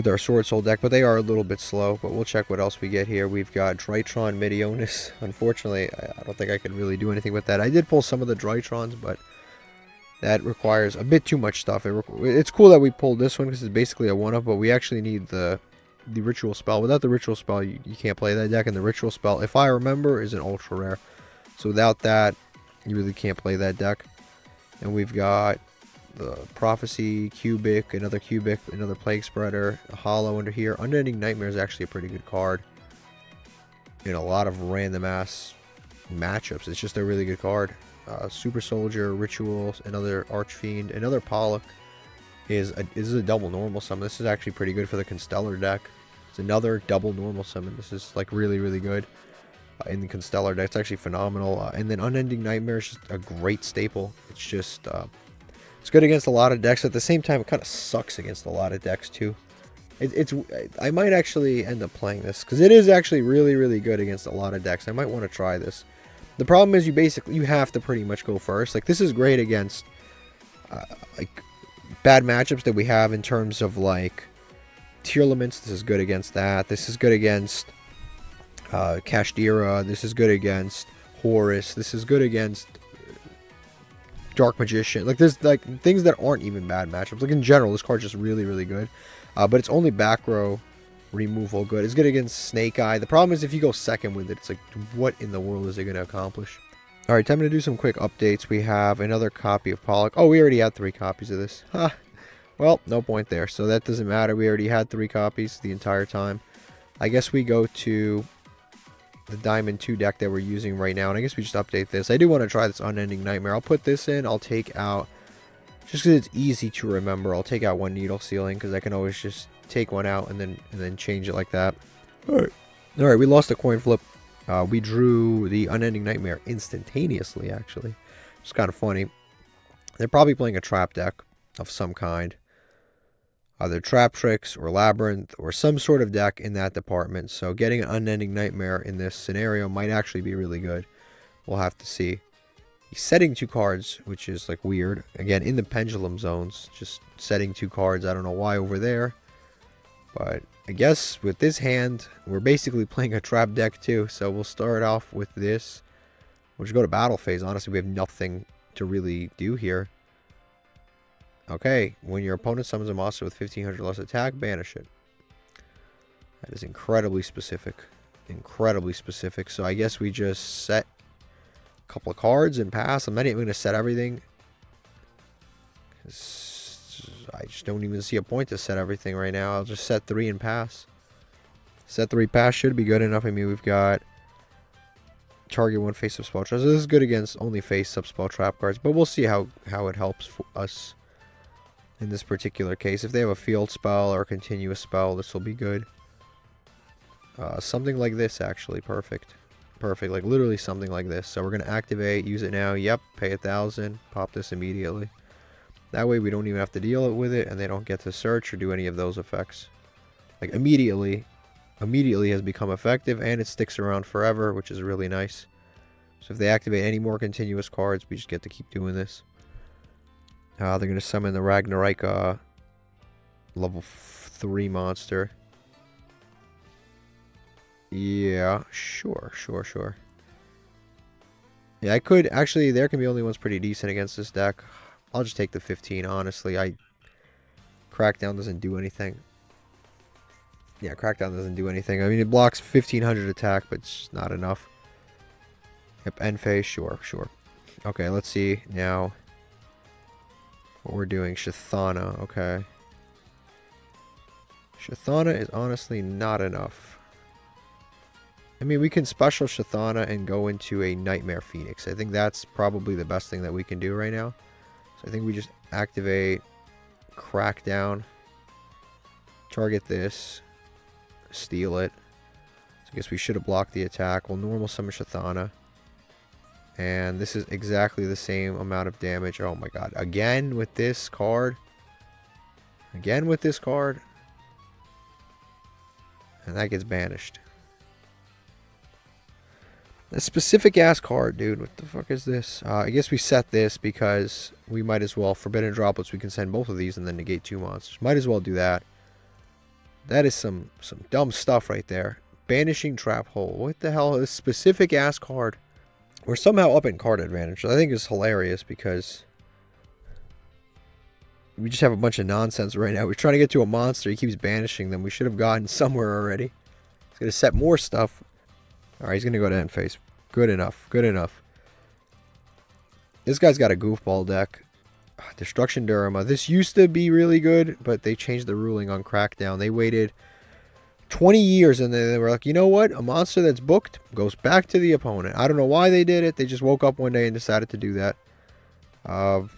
[SPEAKER 1] our Sword Soul deck. But they are a little bit slow. But we'll check what else we get here. We've got Drytron Midionis. Unfortunately, I don't think I could really do anything with that. I did pull some of the Drytrons, but that requires a bit too much stuff. It's cool that we pulled this one because it's basically a one-up. But we actually need the Ritual Spell. Without the Ritual Spell, you can't play that deck. And the Ritual Spell, if I remember, is an ultra rare. So without that, you really can't play that deck. And we've got the Prophecy, Cubic, another Plague Spreader, a Hollow under here. Unending Nightmare is actually a pretty good card in a lot of random ass matchups. It's just a really good card. Super Soldier, Rituals, another Archfiend, another Pollock is a double normal summon. This is actually pretty good for the Constellar deck. It's another double normal summon. This is like really good in the Constellar deck. It's actually phenomenal. And then Unending Nightmare is just a great staple. It's just it's good against a lot of decks. At the same time, it kind of sucks against a lot of decks too. I might actually end up playing this because it is actually really good against a lot of decks. I might want to try this. The problem is you have to pretty much go first. Like, this is great against like bad matchups that we have in terms of like tier limits. This is good against that. This is good against Kashtira. This is good against Horus. This is good against Dark Magician. Like, there's like things that aren't even bad matchups. Like, in general, this card's just really, really good. But it's only back row removal good. It's good against Snake Eye. The problem is if you go second with it, it's like, what in the world is it going to accomplish? Alright, time to do some quick updates. We have another copy of Pollock. Oh, we already had 3 copies of this. Ha! Well, no point there. So that doesn't matter. We already had 3 copies the entire time. I guess we go to the Diamond 2 deck that we're using right now. And I guess we just update this. I do want to try this Unending Nightmare. I'll put this in. I'll take out, just because it's easy to remember, I'll take out 1 Needle Ceiling, because I can always just take one out and then change it like that. Alright, we lost a coin flip. We drew the Unending Nightmare instantaneously, actually. It's kind of funny. They're probably playing a trap deck of some kind. Either Trap Tricks or Labyrinth or some sort of deck in that department. So getting an Unending Nightmare in this scenario might actually be really good. We'll have to see. He's setting 2 cards, which is like weird. Again, in the pendulum zones, just setting 2 cards. I don't know why over there. But I guess with this hand, we're basically playing a trap deck too. So we'll start off with this. We'll just go to battle phase. Honestly, we have nothing to really do here. Okay, when your opponent summons a monster with 1500 less attack, banish it. That is incredibly specific. Incredibly specific. So I guess we just set a couple of cards and pass. I'm not even going to set everything. I just don't even see a point to set everything right now. I'll just set 3 and pass. Set 3 pass should be good enough. I mean, we've got target 1 face-up spell trap. So this is good against only face-up spell trap cards. But we'll see how it helps for us in this particular case. If they have a field spell or a continuous spell, this will be good. Something like this, actually. Perfect. Perfect. Like, literally something like this. So we're going to activate, use it now. Yep, pay 1,000. Pop this immediately. That way we don't even have to deal with it, and they don't get to search or do any of those effects. Like, immediately has become effective, and it sticks around forever, which is really nice. So if they activate any more continuous cards, we just get to keep doing this. They're going to summon the Ragnarok level 3 monster. Yeah, sure. Yeah, I could, actually, there can be only one's pretty decent against this deck. I'll just take the 15, honestly. Crackdown doesn't do anything. Yeah, Crackdown doesn't do anything. I mean, it blocks 1500 attack, but it's just not enough. Yep, end phase, sure. Okay, let's see now what we're doing. Shathana, okay. Shathana is honestly not enough. I mean, we can special Shathana and go into a Nightmare Phoenix. I think that's probably the best thing that we can do right now. So I think we just activate Crackdown, target this, steal it. So I guess we should have blocked the attack. We'll normal summon Shathana. And this is exactly the same amount of damage. Oh my god. Again with this card. Again with this card. And that gets banished. A specific ass card, dude. What the fuck is this? I guess we set this because we might as well. Forbidden Droplets, we can send both of these and then negate 2 monsters. Might as well do that. That is some dumb stuff right there. Banishing Trap Hole. What the hell? This specific ass card. We're somehow up in card advantage. I think it's hilarious because we just have a bunch of nonsense right now. We're trying to get to a monster. He keeps banishing them. We should have gotten somewhere already. He's going to set more stuff. Alright, he's going to go to end phase. Good enough. This guy's got a goofball deck. Destruction Durama. This used to be really good, but they changed the ruling on Crackdown. They waited 20 years and they were like, you know what? A monster that's booked goes back to the opponent. I don't know why they did it. They just woke up one day and decided to do that. Was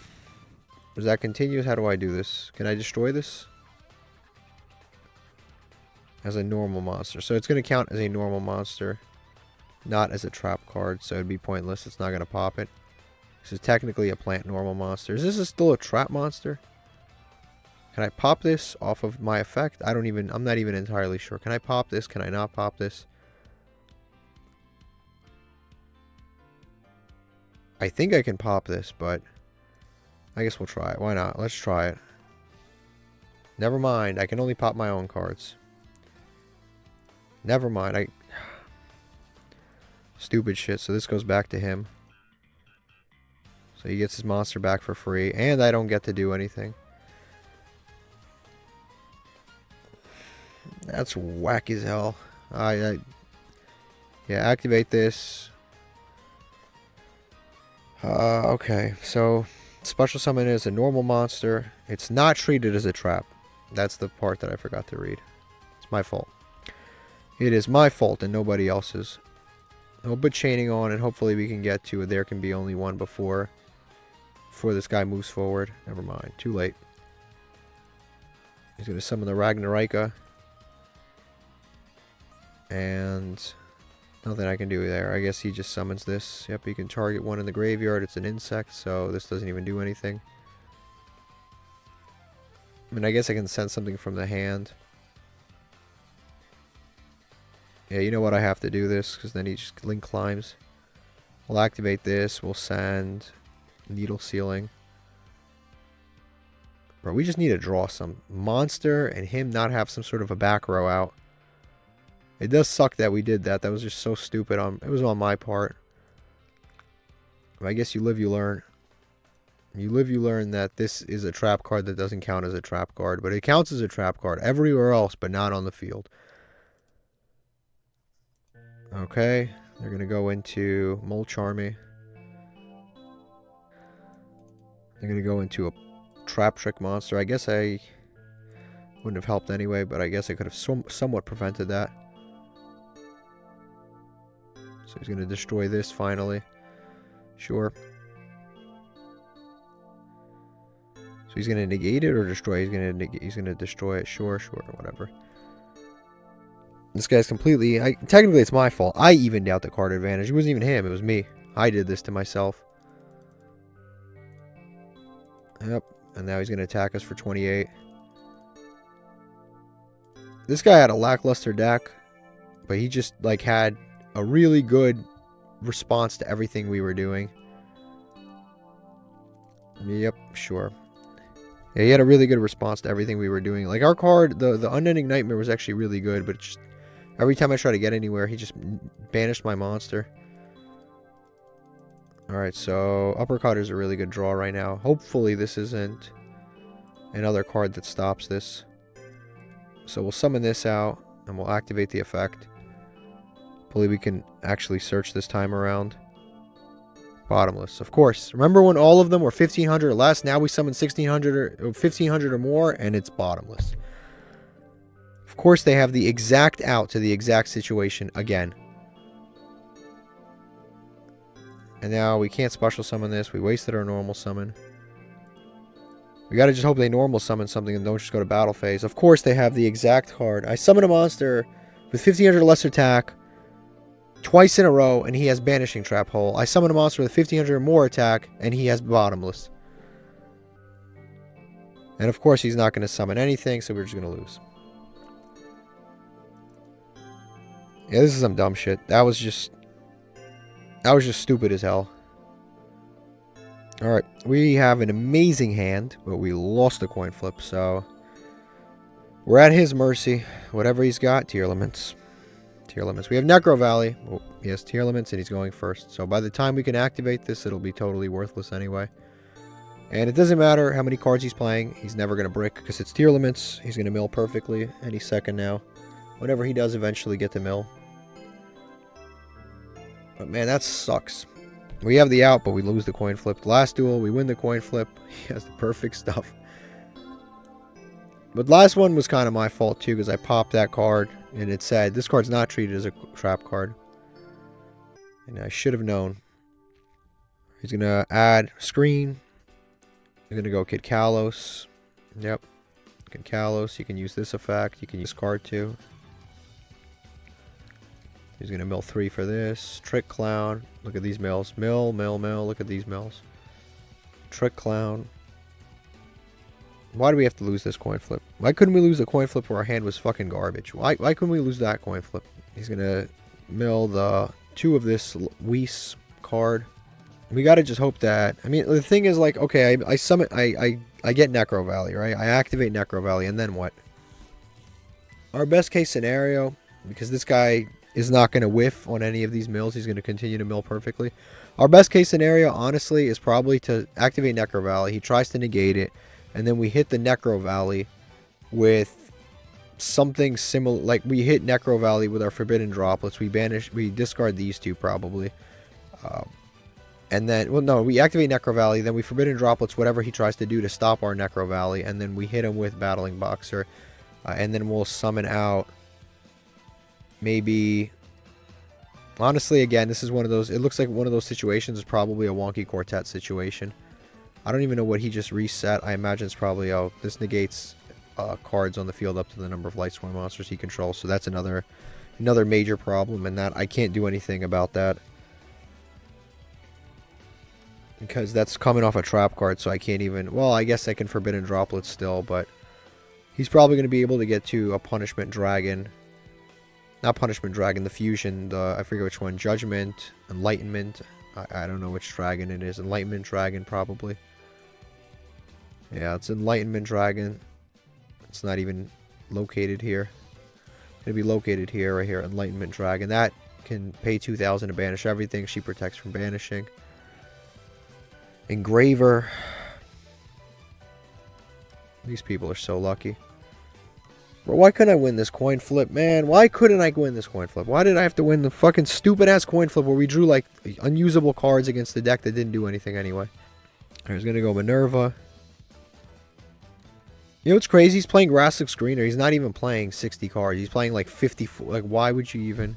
[SPEAKER 1] that continuous? How do I do this? Can I destroy this? As a normal monster. So it's going to count as a normal monster. Not as a trap card, so it'd be pointless. It's not going to pop it. This is technically a plant normal monster. Is this still a trap monster? Can I pop this off of my effect? I'm not even entirely sure. Can I pop this? Can I not pop this? I think I can pop this, but I guess we'll try it. Why not? Let's try it. Never mind. I can only pop my own cards. Never mind. Stupid shit. So this goes back to him. So he gets his monster back for free. And I don't get to do anything. That's whack as hell. Yeah, activate this. Okay. So special summon is a normal monster. It's not treated as a trap. That's the part that I forgot to read. It's my fault. It is my fault and nobody else's. I'll put chaining on and hopefully we can get to it. There can be only one before this guy moves forward. Never mind. Too late. He's going to summon the Ragnarika. And nothing I can do there. I guess he just summons this. Yep, you can target one in the graveyard. It's an insect, so this doesn't even do anything. I mean, I guess I can send something from the hand. Yeah, you know what? I have to do this because then he just link climbs. We'll activate this. We'll send Needle Sealing. Bro, we just need to draw some monster and him not have some sort of a back row out. It does suck that we did that. That was just so stupid. It was on my part. I guess you live, you learn. You live, you learn that this is a trap card that doesn't count as a trap card. But it counts as a trap card everywhere else, but not on the field. Okay. They're going to go into Mulch Army. They're going to go into a Trap Trick monster. I guess I wouldn't have helped anyway, but I guess I could have somewhat prevented that. So he's going to destroy this finally. Sure. So he's going to negate it or destroy it? He's going to destroy it. Sure, whatever. This guy's completely... technically, it's my fault. I evened out the card advantage. It wasn't even him. It was me. I did this to myself. Yep. And now he's going to attack us for 28. This guy had a lackluster deck. But he just, like, had a really good response to everything we were doing. Yep, sure. Yeah, he had a really good response to everything we were doing. Like, our card, the Unending Nightmare was actually really good, but just every time I try to get anywhere, he just banished my monster. Alright, so Uppercut is a really good draw right now. Hopefully this isn't another card that stops this. So we'll summon this out, and we'll activate the effect. Hopefully we can actually search this time around. Bottomless, of course. Remember when all of them were 1500 or less? Now we summon 1600 or 1500 or more, and it's bottomless. Of course, they have the exact out to the exact situation again. And now we can't special summon this. We wasted our normal summon. We gotta just hope they normal summon something and don't just go to battle phase. Of course, they have the exact card. I summon a monster with 1500 or less attack twice in a row, and he has Banishing Trap Hole. I summon a monster with 1500 or more attack, and he has Bottomless. And of course, he's not going to summon anything, so we're just going to lose. Yeah, this is some dumb shit. That was just stupid as hell. Alright, we have an amazing hand, but we lost the coin flip, so we're at his mercy. Whatever he's got, tier limits. Tier limits. We have Necro Valley. Oh, yes, tier limits, and he's going first. So by the time we can activate this, it'll be totally worthless anyway. And it doesn't matter how many cards he's playing. He's never going to brick because it's tier limits. He's going to mill perfectly any second now. Whenever he does eventually get to mill. But man, that sucks. We have the out, but we lose the coin flip. Last duel, we win the coin flip. He has the perfect stuff. But last one was kind of my fault too, because I popped that card, and it said, this card's not treated as a trap card. And I should have known. He's going to add screen. He's going to go Kid Kalos. Yep. Kid Kalos. You can use this effect. You can use this card too. He's going to mill 3 for this. Trick Clown. Look at these mills. Mill, mill, mill. Look at these mills. Trick Clown. Why do we have to lose this coin flip? Why couldn't we lose the coin flip where our hand was fucking garbage? Why couldn't we lose that coin flip? He's going to mill the 2 of this Weiss card. We gotta just hope that... I mean, the thing is, like, okay, I summon... I get Necro Valley, right? I activate Necro Valley, and then what? Our best case scenario, because this guy is not going to whiff on any of these mills. He's going to continue to mill perfectly. Our best case scenario, honestly, is probably to activate Necro Valley. He tries to negate it, and then we hit the Necro Valley with something similar. Like, we hit Necro Valley with our Forbidden Droplets. We discard these two, probably. And then, well, no, we activate Necro Valley, then we Forbidden Droplets whatever he tries to do to stop our Necro Valley, and then we hit him with Battling Boxer. And then we'll summon out maybe... Honestly, again, this is one of those... It looks like one of those situations is probably a wonky quartet situation. I don't even know what he just reset. I imagine it's probably, oh, this negates cards on the field up to the number of Lightsworn monsters he controls. So that's another major problem, and that I can't do anything about that. Because that's coming off a trap card, so I can't even... Well, I guess I can Forbidden Droplets still, but... He's probably going to be able to get to a Punishment Dragon. Not Punishment Dragon, the Fusion. I forget which one. Judgment. Enlightenment. I don't know which dragon it is. Enlightenment Dragon, probably. Yeah, it's Enlightenment Dragon. It's not even located here. It's going to be located here, right here. Enlightenment Dragon. That can pay 2,000 to banish everything. She protects from banishing. Engraver. These people are so lucky. Bro, why couldn't I win this coin flip, man? Why couldn't I win this coin flip? Why did I have to win the fucking stupid-ass coin flip where we drew, like, unusable cards against the deck that didn't do anything anyway? He's going to go Minerva. You know what's crazy? He's playing Grasslick Screener. He's not even playing 60 cards. He's playing, like, 54. Like, why would you even...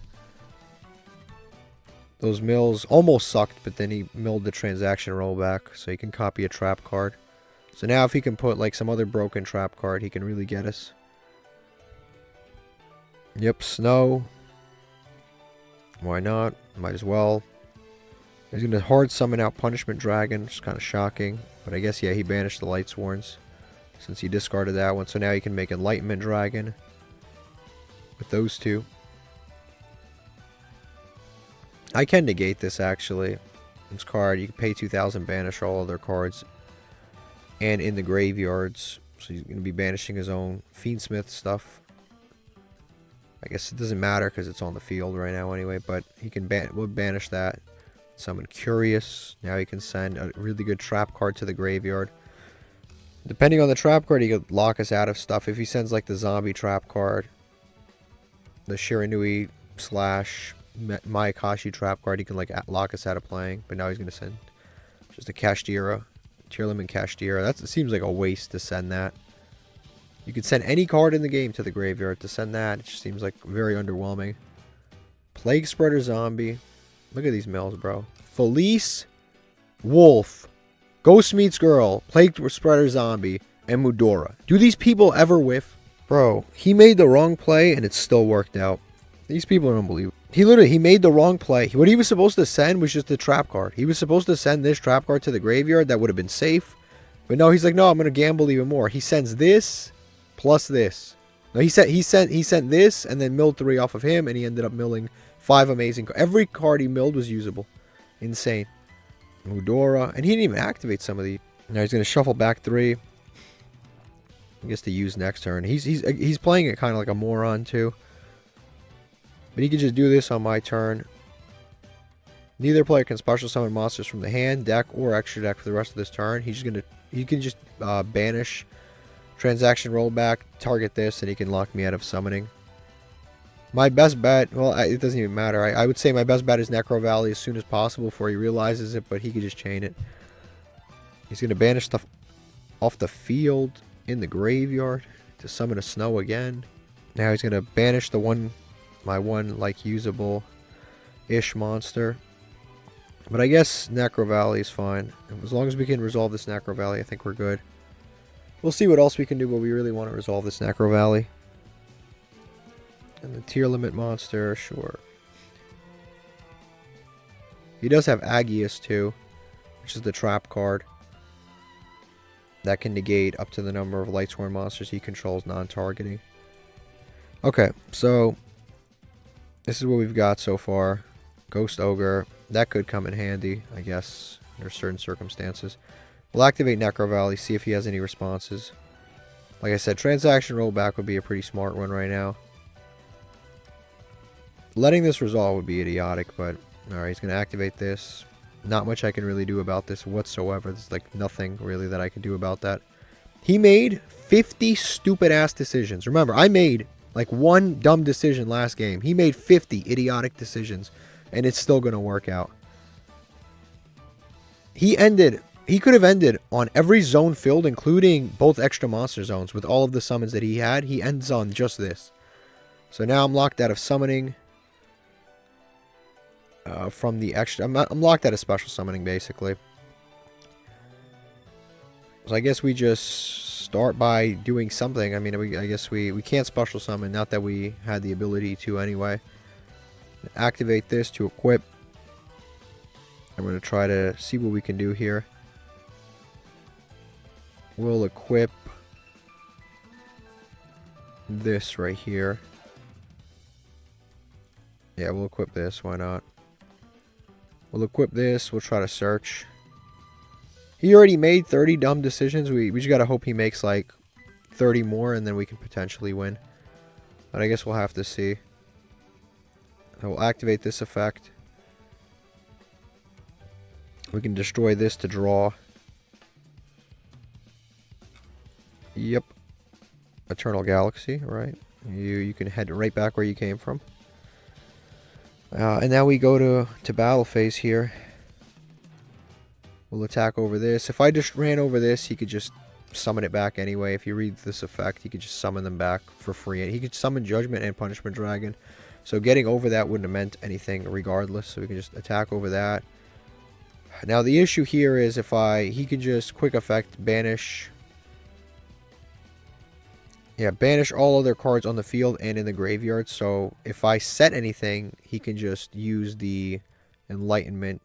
[SPEAKER 1] Those mills almost sucked, but then he milled the transaction rollback, so he can copy a trap card. So now if he can put like some other broken trap card, he can really get us. Yep, Snow. Why not? Might as well. He's going to hard summon out Punishment Dragon, which is kind of shocking. But I guess, yeah, he banished the Lightsworns since he discarded that one. So now he can make Enlightenment Dragon with those two. I can negate this, actually. This card, you can pay 2,000, banish all other cards. And in the graveyards. So he's going to be banishing his own Fiendsmith stuff. I guess it doesn't matter because it's on the field right now anyway. But he can we'll banish that. Summon Curious. Now he can send a really good trap card to the graveyard. Depending on the trap card, he could lock us out of stuff. If he sends like the zombie trap card. The Shiranui / Mayakashi trap card, he can like lock us out of playing. But now he's going to send just a Kashtira. Tier Limit Kashtira. It seems like a waste to send that. You could send any card in the game to the graveyard. To send that, it just seems like very underwhelming. Plague Spreader Zombie. Look at these mills, bro. Felice, Wolf, Ghost Meets Girl, Plague Spreader Zombie, and Mudora. Do these people ever whiff? Bro, he made the wrong play and it still worked out. These people are unbelievable. He made the wrong play. What he was supposed to send was just a trap card. He was supposed to send this trap card to the graveyard. That would have been safe. But no, he's like, no, I'm going to gamble even more. He sends this plus this. No, he sent this and then milled 3 off of him, and he ended up milling 5 amazing cards. Every card he milled was usable. Insane. Mudora. And he didn't even activate some of these. Now he's going to shuffle back 3. I guess to use next turn. He's playing it kind of like a moron too. But he can just do this on my turn. Neither player can special summon monsters from the hand, deck, or extra deck for the rest of this turn. He can just banish, transaction rollback, target this, and he can lock me out of summoning. My best bet, well, it doesn't even matter. I would say my best bet is Necro Valley as soon as possible before he realizes it, but he could just chain it. He's going to banish stuff off the field in the graveyard to summon a Snow again. Now he's going to banish my one like usable-ish monster. But I guess Necro Valley is fine. As long as we can resolve this Necro Valley, I think we're good. We'll see what else we can do, but we really want to resolve this Necro Valley. And the tier limit monster, sure. He does have Agius too, which is the trap card. That can negate up to the number of Lightsworn monsters he controls non-targeting. Okay, so this is what we've got so far. Ghost Ogre. That could come in handy, I guess. under certain circumstances. We'll activate Necro Valley, see if he has any responses. Like I said, transaction rollback would be a pretty smart one right now. Letting this resolve would be idiotic, but alright, he's going to activate this. Not much I can really do about this whatsoever. There's like nothing really that I can do about that. He made 50 stupid ass decisions. Remember, I made like one dumb decision last game. He made 50 idiotic decisions, and it's still going to work out. He could have ended on every zone filled, including both extra monster zones with all of the summons that he had. He ends on just this. So now I'm locked out of summoning. From the extra, I'm locked out of special summoning basically. So I guess we just start by doing something. I mean, I guess we can't special summon, not that we had the ability to anyway. Activate this to equip. I'm going to try to see what we can do here. We'll equip this right here. Yeah, we'll equip this. Why not? We'll equip this. We'll try to search. He already made 30 dumb decisions. We just got to hope he makes like 30 more, and then we can potentially win. But I guess we'll have to see. I will activate this effect. We can destroy this to draw. Yep. Eternal Galaxy, right? You can head right back where you came from. And now we go to battle phase here. We'll attack over this. If I just ran over this, he could just summon it back anyway. If you read this effect, he could just summon them back for free. And he could summon Judgment and Punishment Dragon. So getting over that wouldn't have meant anything regardless. So we can just attack over that. Now the issue here is he could just quick effect banish. Yeah, banish all other cards on the field and in the graveyard. So if I set anything, he can just use the Enlightenment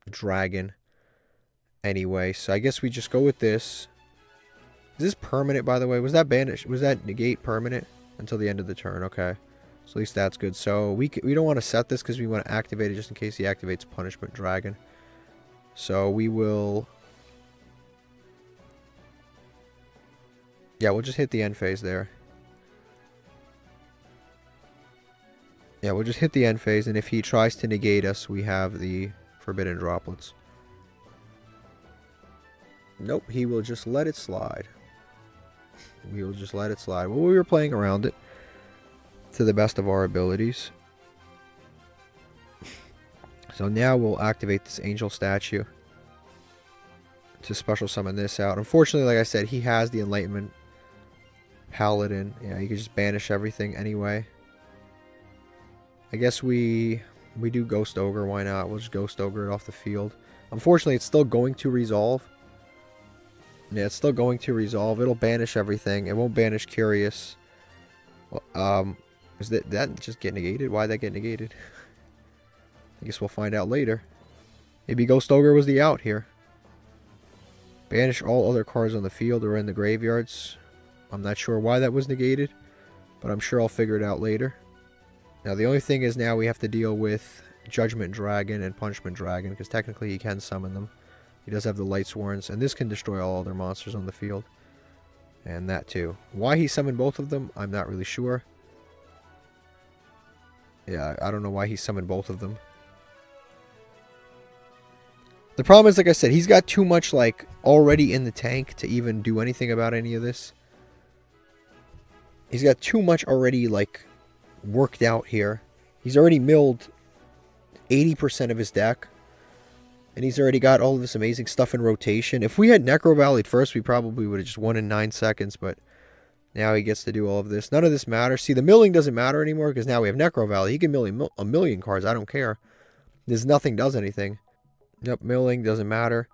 [SPEAKER 1] Dragon anyway. So I guess we just go with this. Is this permanent, by the way? Was that banish? Was that negate permanent until the end of the turn? Okay. So at least that's good. So we don't want to set this because we want to activate it just in case he activates Punishment Dragon. So we will... Yeah, we'll just hit the end phase there. Yeah, we'll just hit the end phase, and if he tries to negate us, we have the Forbidden Droplets. Nope, he will just let it slide. We will just let it slide. Well, we were playing around it to the best of our abilities. So now we'll activate this Angel Statue to special summon this out. Unfortunately, like I said, he has the Enlightenment Paladin. Yeah, you can just banish everything anyway. I guess we do Ghost Ogre. Why not? We'll just Ghost Ogre it off the field. Unfortunately, it's still going to resolve. Yeah, it's still going to resolve. It'll banish everything. It won't banish Curious. Is that just get negated? Why'd that get negated? I guess we'll find out later. Maybe Ghost Ogre was the out here. Banish all other cards on the field or in the graveyards. I'm not sure why that was negated, but I'm sure I'll figure it out later. Now the only thing is now we have to deal with Judgment Dragon and Punishment Dragon, because technically he can summon them. He does have the Light Sworns, and this can destroy all other monsters on the field. And that too. Why he summoned both of them, I'm not really sure. Yeah, I don't know why he summoned both of them. The problem is, like I said, he's got too much, like, already in the tank to even do anything about any of this. He's got too much already, like, worked out here. He's already milled 80% of his deck. And he's already got all of this amazing stuff in rotation. If we had Necro Valley'd first, we probably would have just won in 9 seconds. But now he gets to do all of this. None of this matters. See, the milling doesn't matter anymore because now we have Necro Valley. He can mill a million cards. I don't care. Nothing does anything. Yep, milling doesn't matter.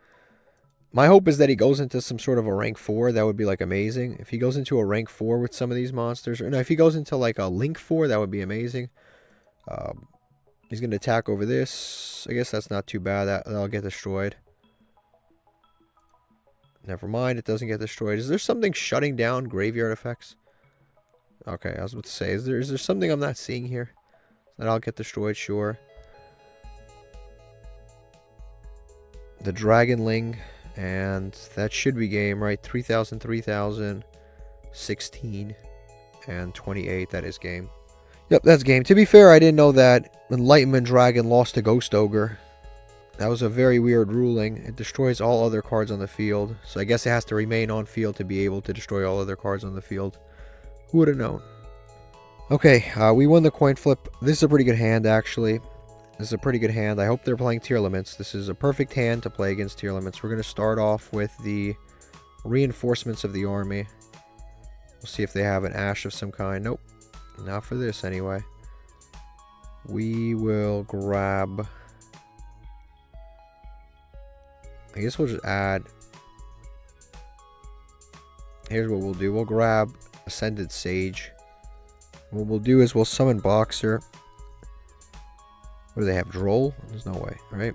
[SPEAKER 1] My hope is that he goes into some sort of a rank 4. That would be, like, amazing. If he goes into a rank 4 with some of these monsters. Or no, if he goes into, like, a link 4, that would be amazing. He's going to attack over this. I guess that's not too bad. That'll get destroyed. Never mind, it doesn't get destroyed. Is there something shutting down graveyard effects? Okay, I was about to say, is there something I'm not seeing here? That I'll get destroyed, sure. the Dragonling, and that should be game, right? 3,000, 3,000, 16, and 28. That is game. Yep, that's game. To be fair, I didn't know that Enlightenment Dragon lost to Ghost Ogre. That was a very weird ruling. It destroys all other cards on the field. So I guess it has to remain on field to be able to destroy all other cards on the field. Who would have known? Okay, we won the coin flip. This is a pretty good hand, actually. This is a pretty good hand. I hope they're playing tier limits. This is a perfect hand to play against tier limits. We're going to start off with the reinforcements of the army. We'll see if they have an ash of some kind. Nope. Not for this, anyway. We will grab... I guess we'll just add... Here's what we'll do. We'll grab Ascended Sage. What we'll do is we'll summon Boxer. What do they have? Droll? There's no way, right?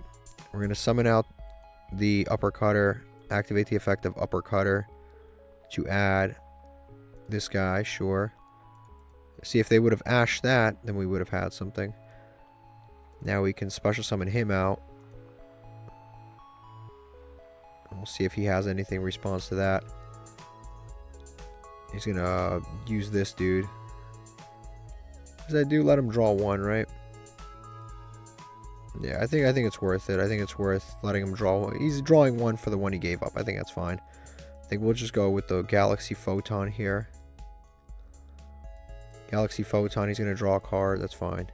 [SPEAKER 1] We're going to summon out the Uppercutter. Activate the effect of Uppercutter to add this guy, sure. See, if they would have ashed that, then we would have had something. Now we can special summon him out. We'll see if he has anything in response to that. He's gonna use this dude. What does that do? Let him draw one, right? Yeah, I think it's worth it. I think it's worth letting him draw. He's drawing one for the one he gave up. I think that's fine. I think we'll just go with the Galaxy Photon here. Galaxy Photon, he's going to draw a card. That's fine.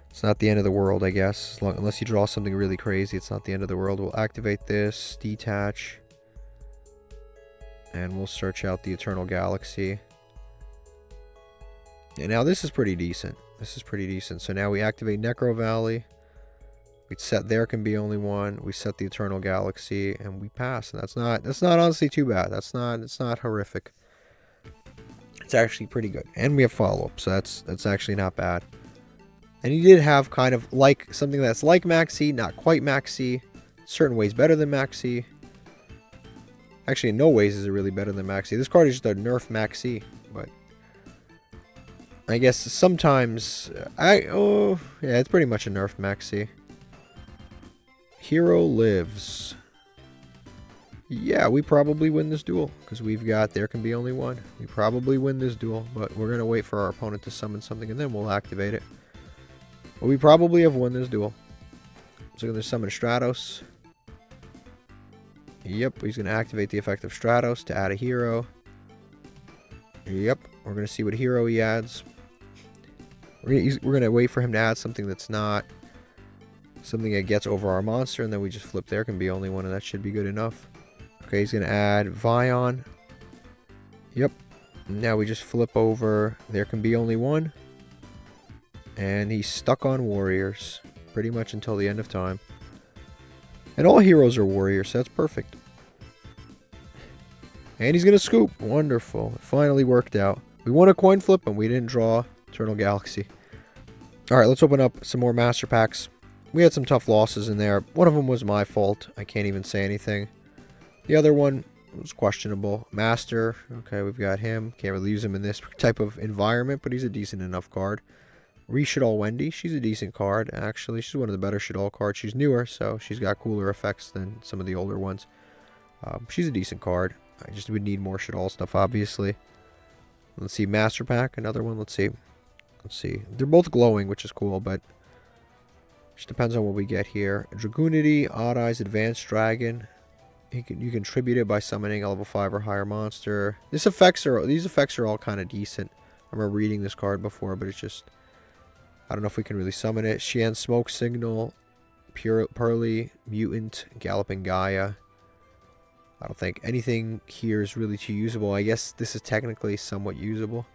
[SPEAKER 1] It's not the end of the world, I guess. Unless you draw something really crazy, it's not the end of the world. We'll activate this, detach. And we'll search out the Eternal Galaxy. And now this is pretty decent. This is pretty decent. So now we activate Necro Valley. We set There Can Be Only One. We set the Eternal Galaxy, and we pass. And that's not honestly too bad. It's not horrific. It's actually pretty good. And we have follow-up, so that's actually not bad. And he did have kind of like something that's like Maxi, not quite Maxi. Certain ways better than Maxi. Actually, in no ways is it really better than Maxi. This card is just a nerf Maxi, but I guess sometimes yeah, it's pretty much a nerf Maxi. Hero lives. Yeah, we probably win this duel because we've got There Can Be Only One. We probably win this duel, but we're gonna wait for our opponent to summon something and then we'll activate it. But we probably have won this duel. So we're gonna summon Stratos. Yep, he's gonna activate the effect of Stratos to add a hero. Yep, we're gonna see what hero he adds. We're gonna wait for him to add something that's not something that gets over our monster, and then we just flip There Can Be Only One, and that should be good enough. Okay, he's gonna add Vion. Yep. Now we just flip over There Can Be Only One. And he's stuck on warriors. Pretty much until the end of time. And all heroes are warriors, so that's perfect. And he's gonna scoop. Wonderful. It finally worked out. We won a coin flip and we didn't draw Eternal Galaxy. Alright, let's open up some more master packs. We had some tough losses in there. One of them was my fault. I can't even say anything. The other one was questionable. Master. Okay, we've got him. Can't really use him in this type of environment, but he's a decent enough card. Reshadol Wendy. She's a decent card, actually. She's one of the better Shadol cards. She's newer, so she's got cooler effects than some of the older ones. She's a decent card. I just would need more Shadol stuff, obviously. Let's see. Master Pack. Another one. Let's see. Let's see. They're both glowing, which is cool, but just depends on what we get here. Dragoonity, Odd Eyes, Advanced Dragon. You can tribute it by summoning a level 5 or higher monster. These effects are all kind of decent. I remember reading this card before, but it's just I don't know if we can really summon it. Xian Smoke Signal, Pearly, Mutant, Galloping Gaia. I don't think anything here is really too usable. I guess this is technically somewhat usable.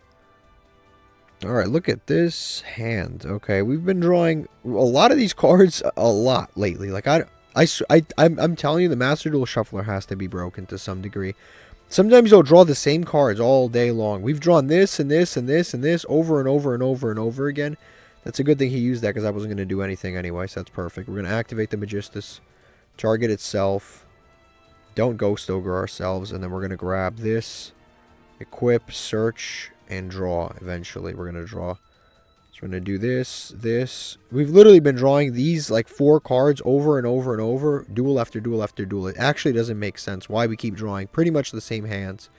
[SPEAKER 1] Alright, look at this hand. Okay, we've been drawing a lot of these cards a lot lately. Like, I'm telling you, the Master Duel Shuffler has to be broken to some degree. Sometimes you'll draw the same cards all day long. We've drawn this and this and this and this over and over and over and over again. That's a good thing he used that because I wasn't going to do anything anyway, so that's perfect. We're going to activate the Magistus, target itself, don't Ghost Ogre ourselves, and then we're going to grab this, equip, search, and draw eventually. We're going to draw. So we're I'm going to do this. We've literally been drawing these like 4 cards over and over and over. Duel after duel after duel. It actually doesn't make sense why we keep drawing pretty much the same hands.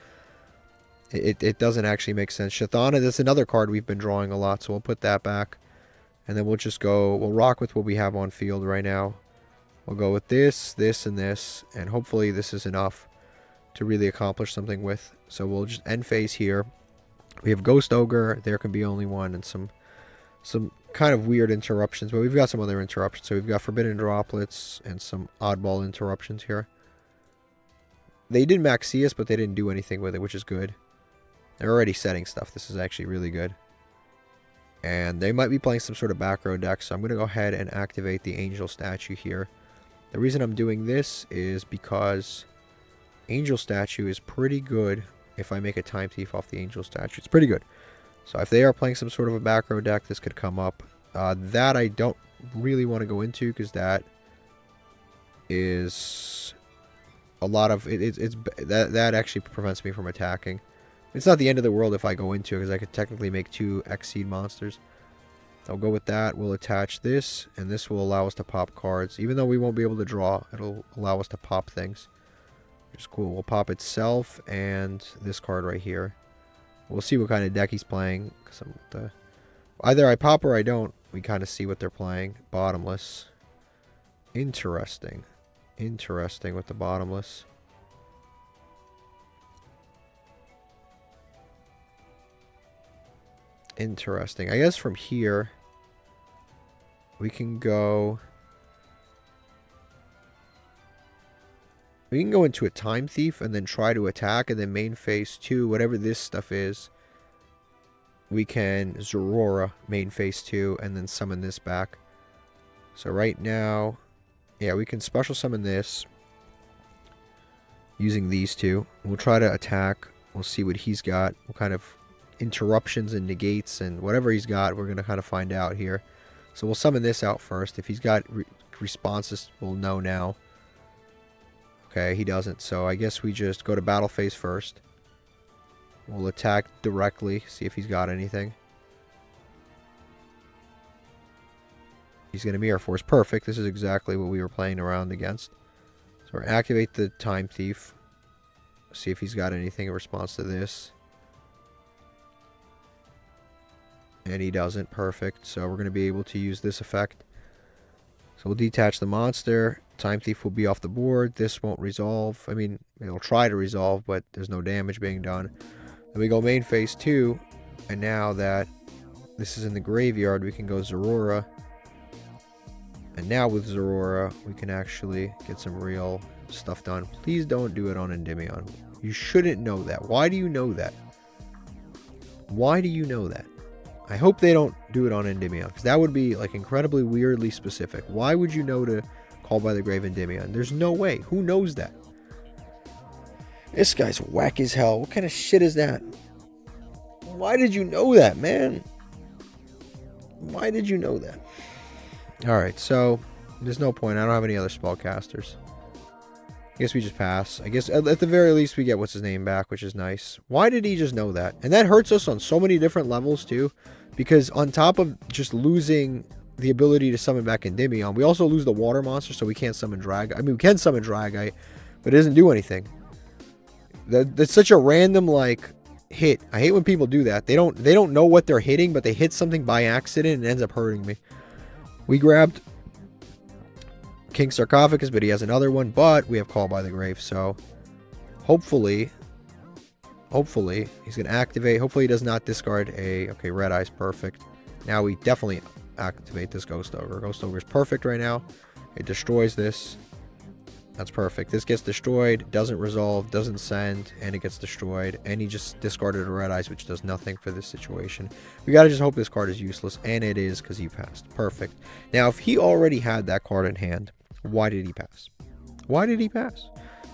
[SPEAKER 1] It doesn't actually make sense. Shathana, that's another card we've been drawing a lot, so we'll put that back. And then we'll just go, we'll rock with what we have on field right now. We'll go with this, this, and this. And hopefully this is enough to really accomplish something with. So we'll just end phase here. We have Ghost Ogre, there can be only one, and some kind of weird interruptions. But we've got some other interruptions. So we've got Forbidden Droplets and some oddball interruptions here. They did Maxius, but they didn't do anything with it, which is good. They're already setting stuff. This is actually really good. And they might be playing some sort of back row deck, so I'm going to go ahead and activate the Angel statue here. The reason I'm doing this is because Angel statue is pretty good if I make a Time Thief off the Angel statue. It's pretty good. So if they are playing some sort of a back row deck, this could come up. That I don't really want to go into because that is a lot of... That actually prevents me from attacking. It's not the end of the world if I go into it, because I could technically make 2 Xseed monsters. I'll go with that. We'll attach this, and this will allow us to pop cards. Even though we won't be able to draw, it'll allow us to pop things. Which is cool. We'll pop itself and this card right here. We'll see what kind of deck he's playing. Either I pop or I don't. We kind of see what they're playing. Bottomless. Interesting. Interesting with the bottomless. Interesting. I guess from here we can go into a Time Thief and then try to attack, and then main phase 2, whatever this stuff is, we can Zorora main phase 2 and then summon this back. So right now, yeah, we can special summon this using these 2. We'll try to attack. We'll see what he's got. What kind of interruptions and negates and whatever he's got, we're going to kind of find out here. So we'll summon this out first. If he's got responses, we'll know now. Okay, he doesn't. So I guess we just go to battle phase first. We'll attack directly, see if he's got anything. He's going to Mirror Force. Perfect. This is exactly what we were playing around against. So we're activate the Time Thief. See if he's got anything in response to this. And he doesn't. Perfect. So we're going to be able to use this effect. So we'll detach the monster. Time Thief will be off the board. This won't resolve. I mean, it'll try to resolve, but there's no damage being done. Then we go main phase 2. And now that this is in the graveyard, we can go Zorora. And now with Zorora, we can actually get some real stuff done. Please don't do it on Endymion. You shouldn't know that. Why do you know that? Why do you know that? I hope they don't do it on Endymion, because that would be like incredibly weirdly specific. Why would you know to call by the grave Endymion? There's no way. Who knows that? This guy's whack as hell. What kind of shit is that? Why did you know that, man? Why did you know that? Alright, so there's no point. I don't have any other spellcasters. I guess we just pass. I guess at the very least we get what's his name back, which is nice. Why did he just know that? And that hurts us on so many different levels too. Because on top of just losing the ability to summon back Endymion, we also lose the water monster, so we can't summon Drag. I mean, we can summon Dragite, but it doesn't do anything. That's such a random like hit. I hate when people do that. They don't know what they're hitting, but they hit something by accident and it ends up hurting me. We grabbed King Sarcophagus, but he has another one, but we have Call by the Grave, so hopefully he's going to activate. Hopefully he does not discard a... Okay, Red Eye's perfect. Now we definitely activate this Ghost Ogre. Ghost Ogre is perfect right now. It destroys this. That's perfect. This gets destroyed, doesn't resolve, doesn't send, and it gets destroyed. And he just discarded a Red Eyes, which does nothing for this situation. We gotta just hope this card is useless, and it is, because he passed. Perfect. Now, if he already had that card in hand, why did he pass? Why did he pass?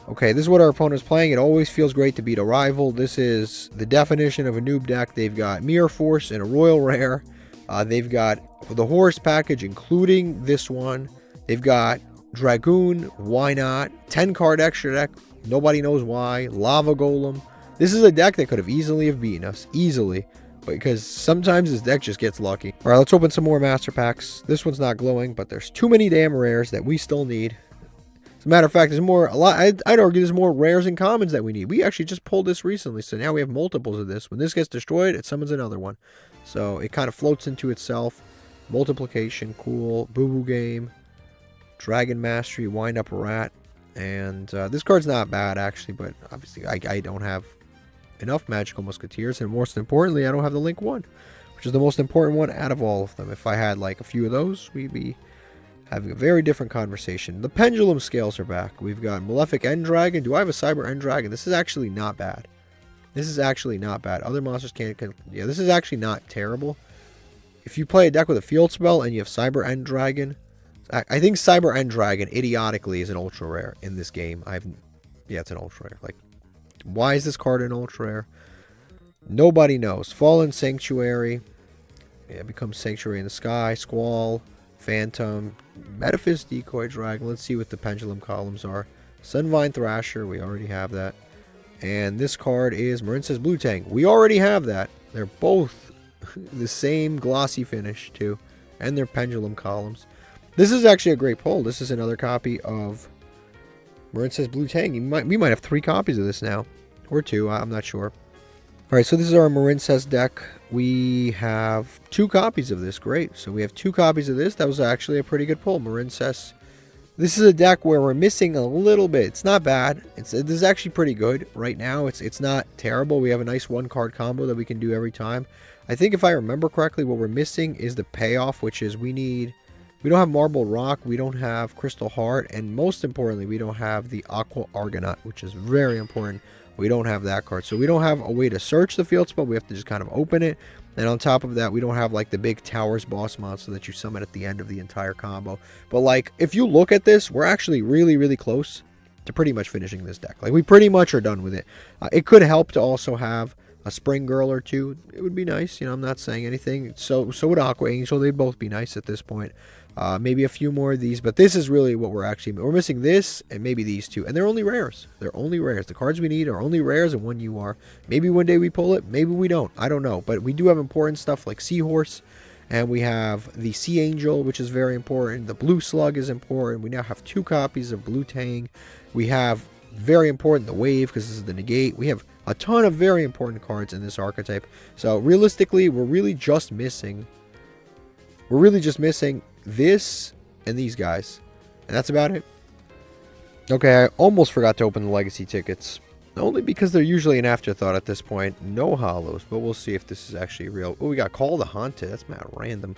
[SPEAKER 1] Okay, this is what our opponent's playing. It always feels great to beat a rival. This is the definition of a noob deck. They've got Mirror Force and a Royal Rare. They've got the Horus package, including this one. They've got Dragoon, why not? 10 card extra deck, nobody knows why. Lava Golem. This is a deck that could have easily have beaten us. Easily. because sometimes this deck just gets lucky. All right, let's open some more master packs. This one's not glowing, but there's too many damn rares that we still need. As a matter of fact, I'd argue there's more rares and commons that we need. We actually just pulled this recently, so now we have multiples of this. When this gets destroyed, it summons another one. So it kind of floats into itself. Multiplication, cool. Boo Boo Game, Dragon Mastery, Wind Up Rat. And this card's not bad, actually, but obviously I don't have enough Magical Musketeers, and most importantly, I don't have the Link 1, which is the most important one out of all of them. If I had like a few of those, we'd be having a very different conversation. The Pendulum Scales are back. We've got Malefic End Dragon. Do I have a Cyber End Dragon? This is actually not bad. This is actually not bad. Other monsters can't... Yeah, this is actually not terrible. If you play a deck with a field spell and you have Cyber End Dragon... I think Cyber End Dragon, idiotically, is an ultra rare in this game. Yeah, it's an ultra rare. Like, why is this card an ultra rare? Nobody knows. Fallen Sanctuary. Yeah, it becomes Sanctuary in the Sky. Squall. Phantom. Metaphys Decoy Dragon. Let's see what the pendulum columns are. Sunvine Thrasher. We already have that. And this card is Marince's Blue Tang. We already have that. They're both the same glossy finish, too. And they're pendulum columns. This is actually a great pull. This is another copy of Marince's Blue Tang. We might have 3 copies of this now. Or 2. I'm not sure. Alright, so this is our Marince's deck. We have 2 copies of this. Great. So we have 2 copies of this. That was actually a pretty good pull. Marince's. This is a deck where we're missing a little bit. It's not bad. This is actually pretty good right now. It's not terrible. We have a nice 1-card combo that we can do every time. I think if I remember correctly, what we're missing is the payoff, which is we don't have Marble Rock, we don't have Crystal Heart, and most importantly, we don't have the Aqua Argonaut, which is very important. We don't have that card. So we don't have a way to search the field spell. We have to just kind of open it. And on top of that, we don't have like the big Towers boss monster that you summon at the end of the entire combo. But like, if you look at this, we're actually really, really close to pretty much finishing this deck. Like, we pretty much are done with it. It could help to also have a Spring Girl or 2. It would be nice. You know, I'm not saying anything. So would Aqua Angel. They'd both be nice at this point. Maybe a few more of these, but this is really what we're missing. This and maybe these 2, and they're only rares. They're only rares. The cards we need are only rares and 1 UR. Maybe one day we pull it, maybe we don't. I don't know, but we do have important stuff like Seahorse, and we have the Sea Angel, which is very important. The Blue Slug is important. We now have 2 copies of Blue Tang. We have very important the Wave, because this is the negate. We have a ton of very important cards in this archetype. So realistically, we're really just missing this and these guys, and that's about it. Okay, I almost forgot to open the legacy tickets, only because they're usually an afterthought at this point. No hollows, but we'll see if this is actually real. Oh, we got Call the Haunted. That's mad random.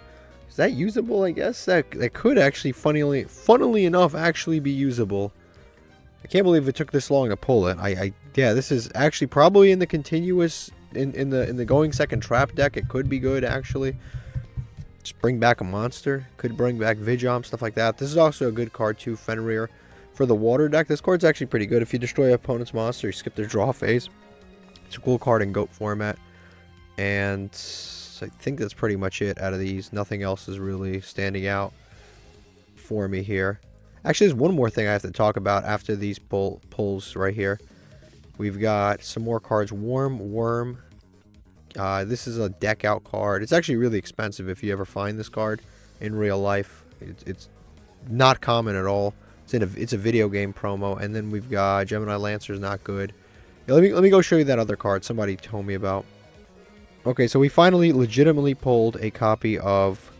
[SPEAKER 1] Is that usable? I guess that could actually, funnily enough, actually be usable. I can't believe it took this long to pull it. Yeah, this is actually probably in the continuous in the going second trap deck. It could be good actually. Just bring back a monster. Could bring back Vigilom, stuff like that. This is also a good card too, Fenrir. For the water deck, this card's actually pretty good. If you destroy an opponent's monster, you skip their draw phase. It's a cool card in GOAT format. And I think that's pretty much it out of these. Nothing else is really standing out for me here. Actually, there's one more thing I have to talk about after these pulls right here. We've got some more cards. Warm Worm. This is a deck out card. It's actually really expensive if you ever find this card in real life. It's not common at all. It's a video game promo. And then we've got Gemini Lancer is not good. Yeah, let me go show you that other card somebody told me about. Okay, so we finally legitimately pulled a copy of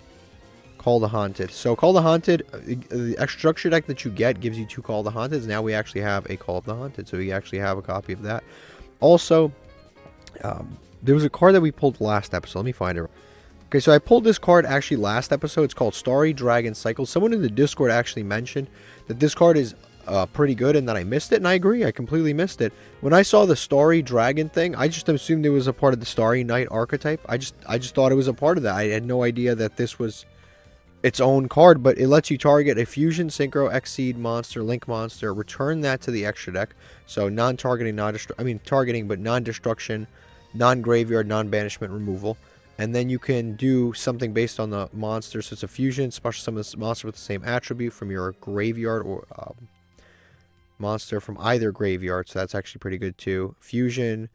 [SPEAKER 1] Call the Haunted. So Call the Haunted, the extra structure deck that you get gives you 2 Call the Haunteds. Now we actually have a Call of the Haunted, so we actually have a copy of that. Also, there was a card that we pulled last episode. Let me find it. Okay, so I pulled this card actually last episode. It's called Starry Dragon Cycle. Someone in the Discord actually mentioned that this card is pretty good and that I missed it, and I agree. I completely missed it. When I saw the Starry Dragon thing, I just assumed it was a part of the Starry Knight archetype. I just thought it was a part of that. I had no idea that this was its own card, but it lets you target a Fusion, Synchro, Exceed monster, Link monster, return that to the extra deck. So non-targeting, targeting, but non-destruction, non-graveyard, non-banishment removal. And then you can do something based on the monster. So it's a fusion, special summon this monster with the same attribute from your graveyard or monster from either graveyard. So that's actually pretty good too. Fusion,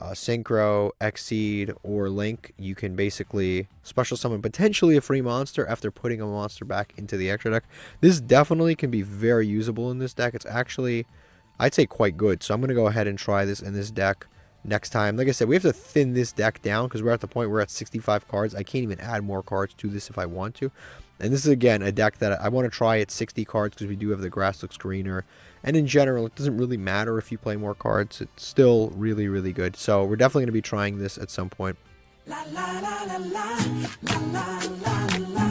[SPEAKER 1] Synchro, Exceed, or Link, you can basically special summon potentially a free monster after putting a monster back into the extra deck. This definitely can be very usable in this deck. It's actually, I'd say, quite good. So I'm going to go ahead and try this in this deck next time. Like I said, we have to thin this deck down because we're at the point we're at 65 cards. I can't even add more cards to this if I want to. And this is, again, a deck that I want to try at 60 cards because we do have the grass looks greener. And in general, it doesn't really matter if you play more cards. It's still really, really good. So we're definitely going to be trying this at some point. La, la, la, la, la, la, la, la, la.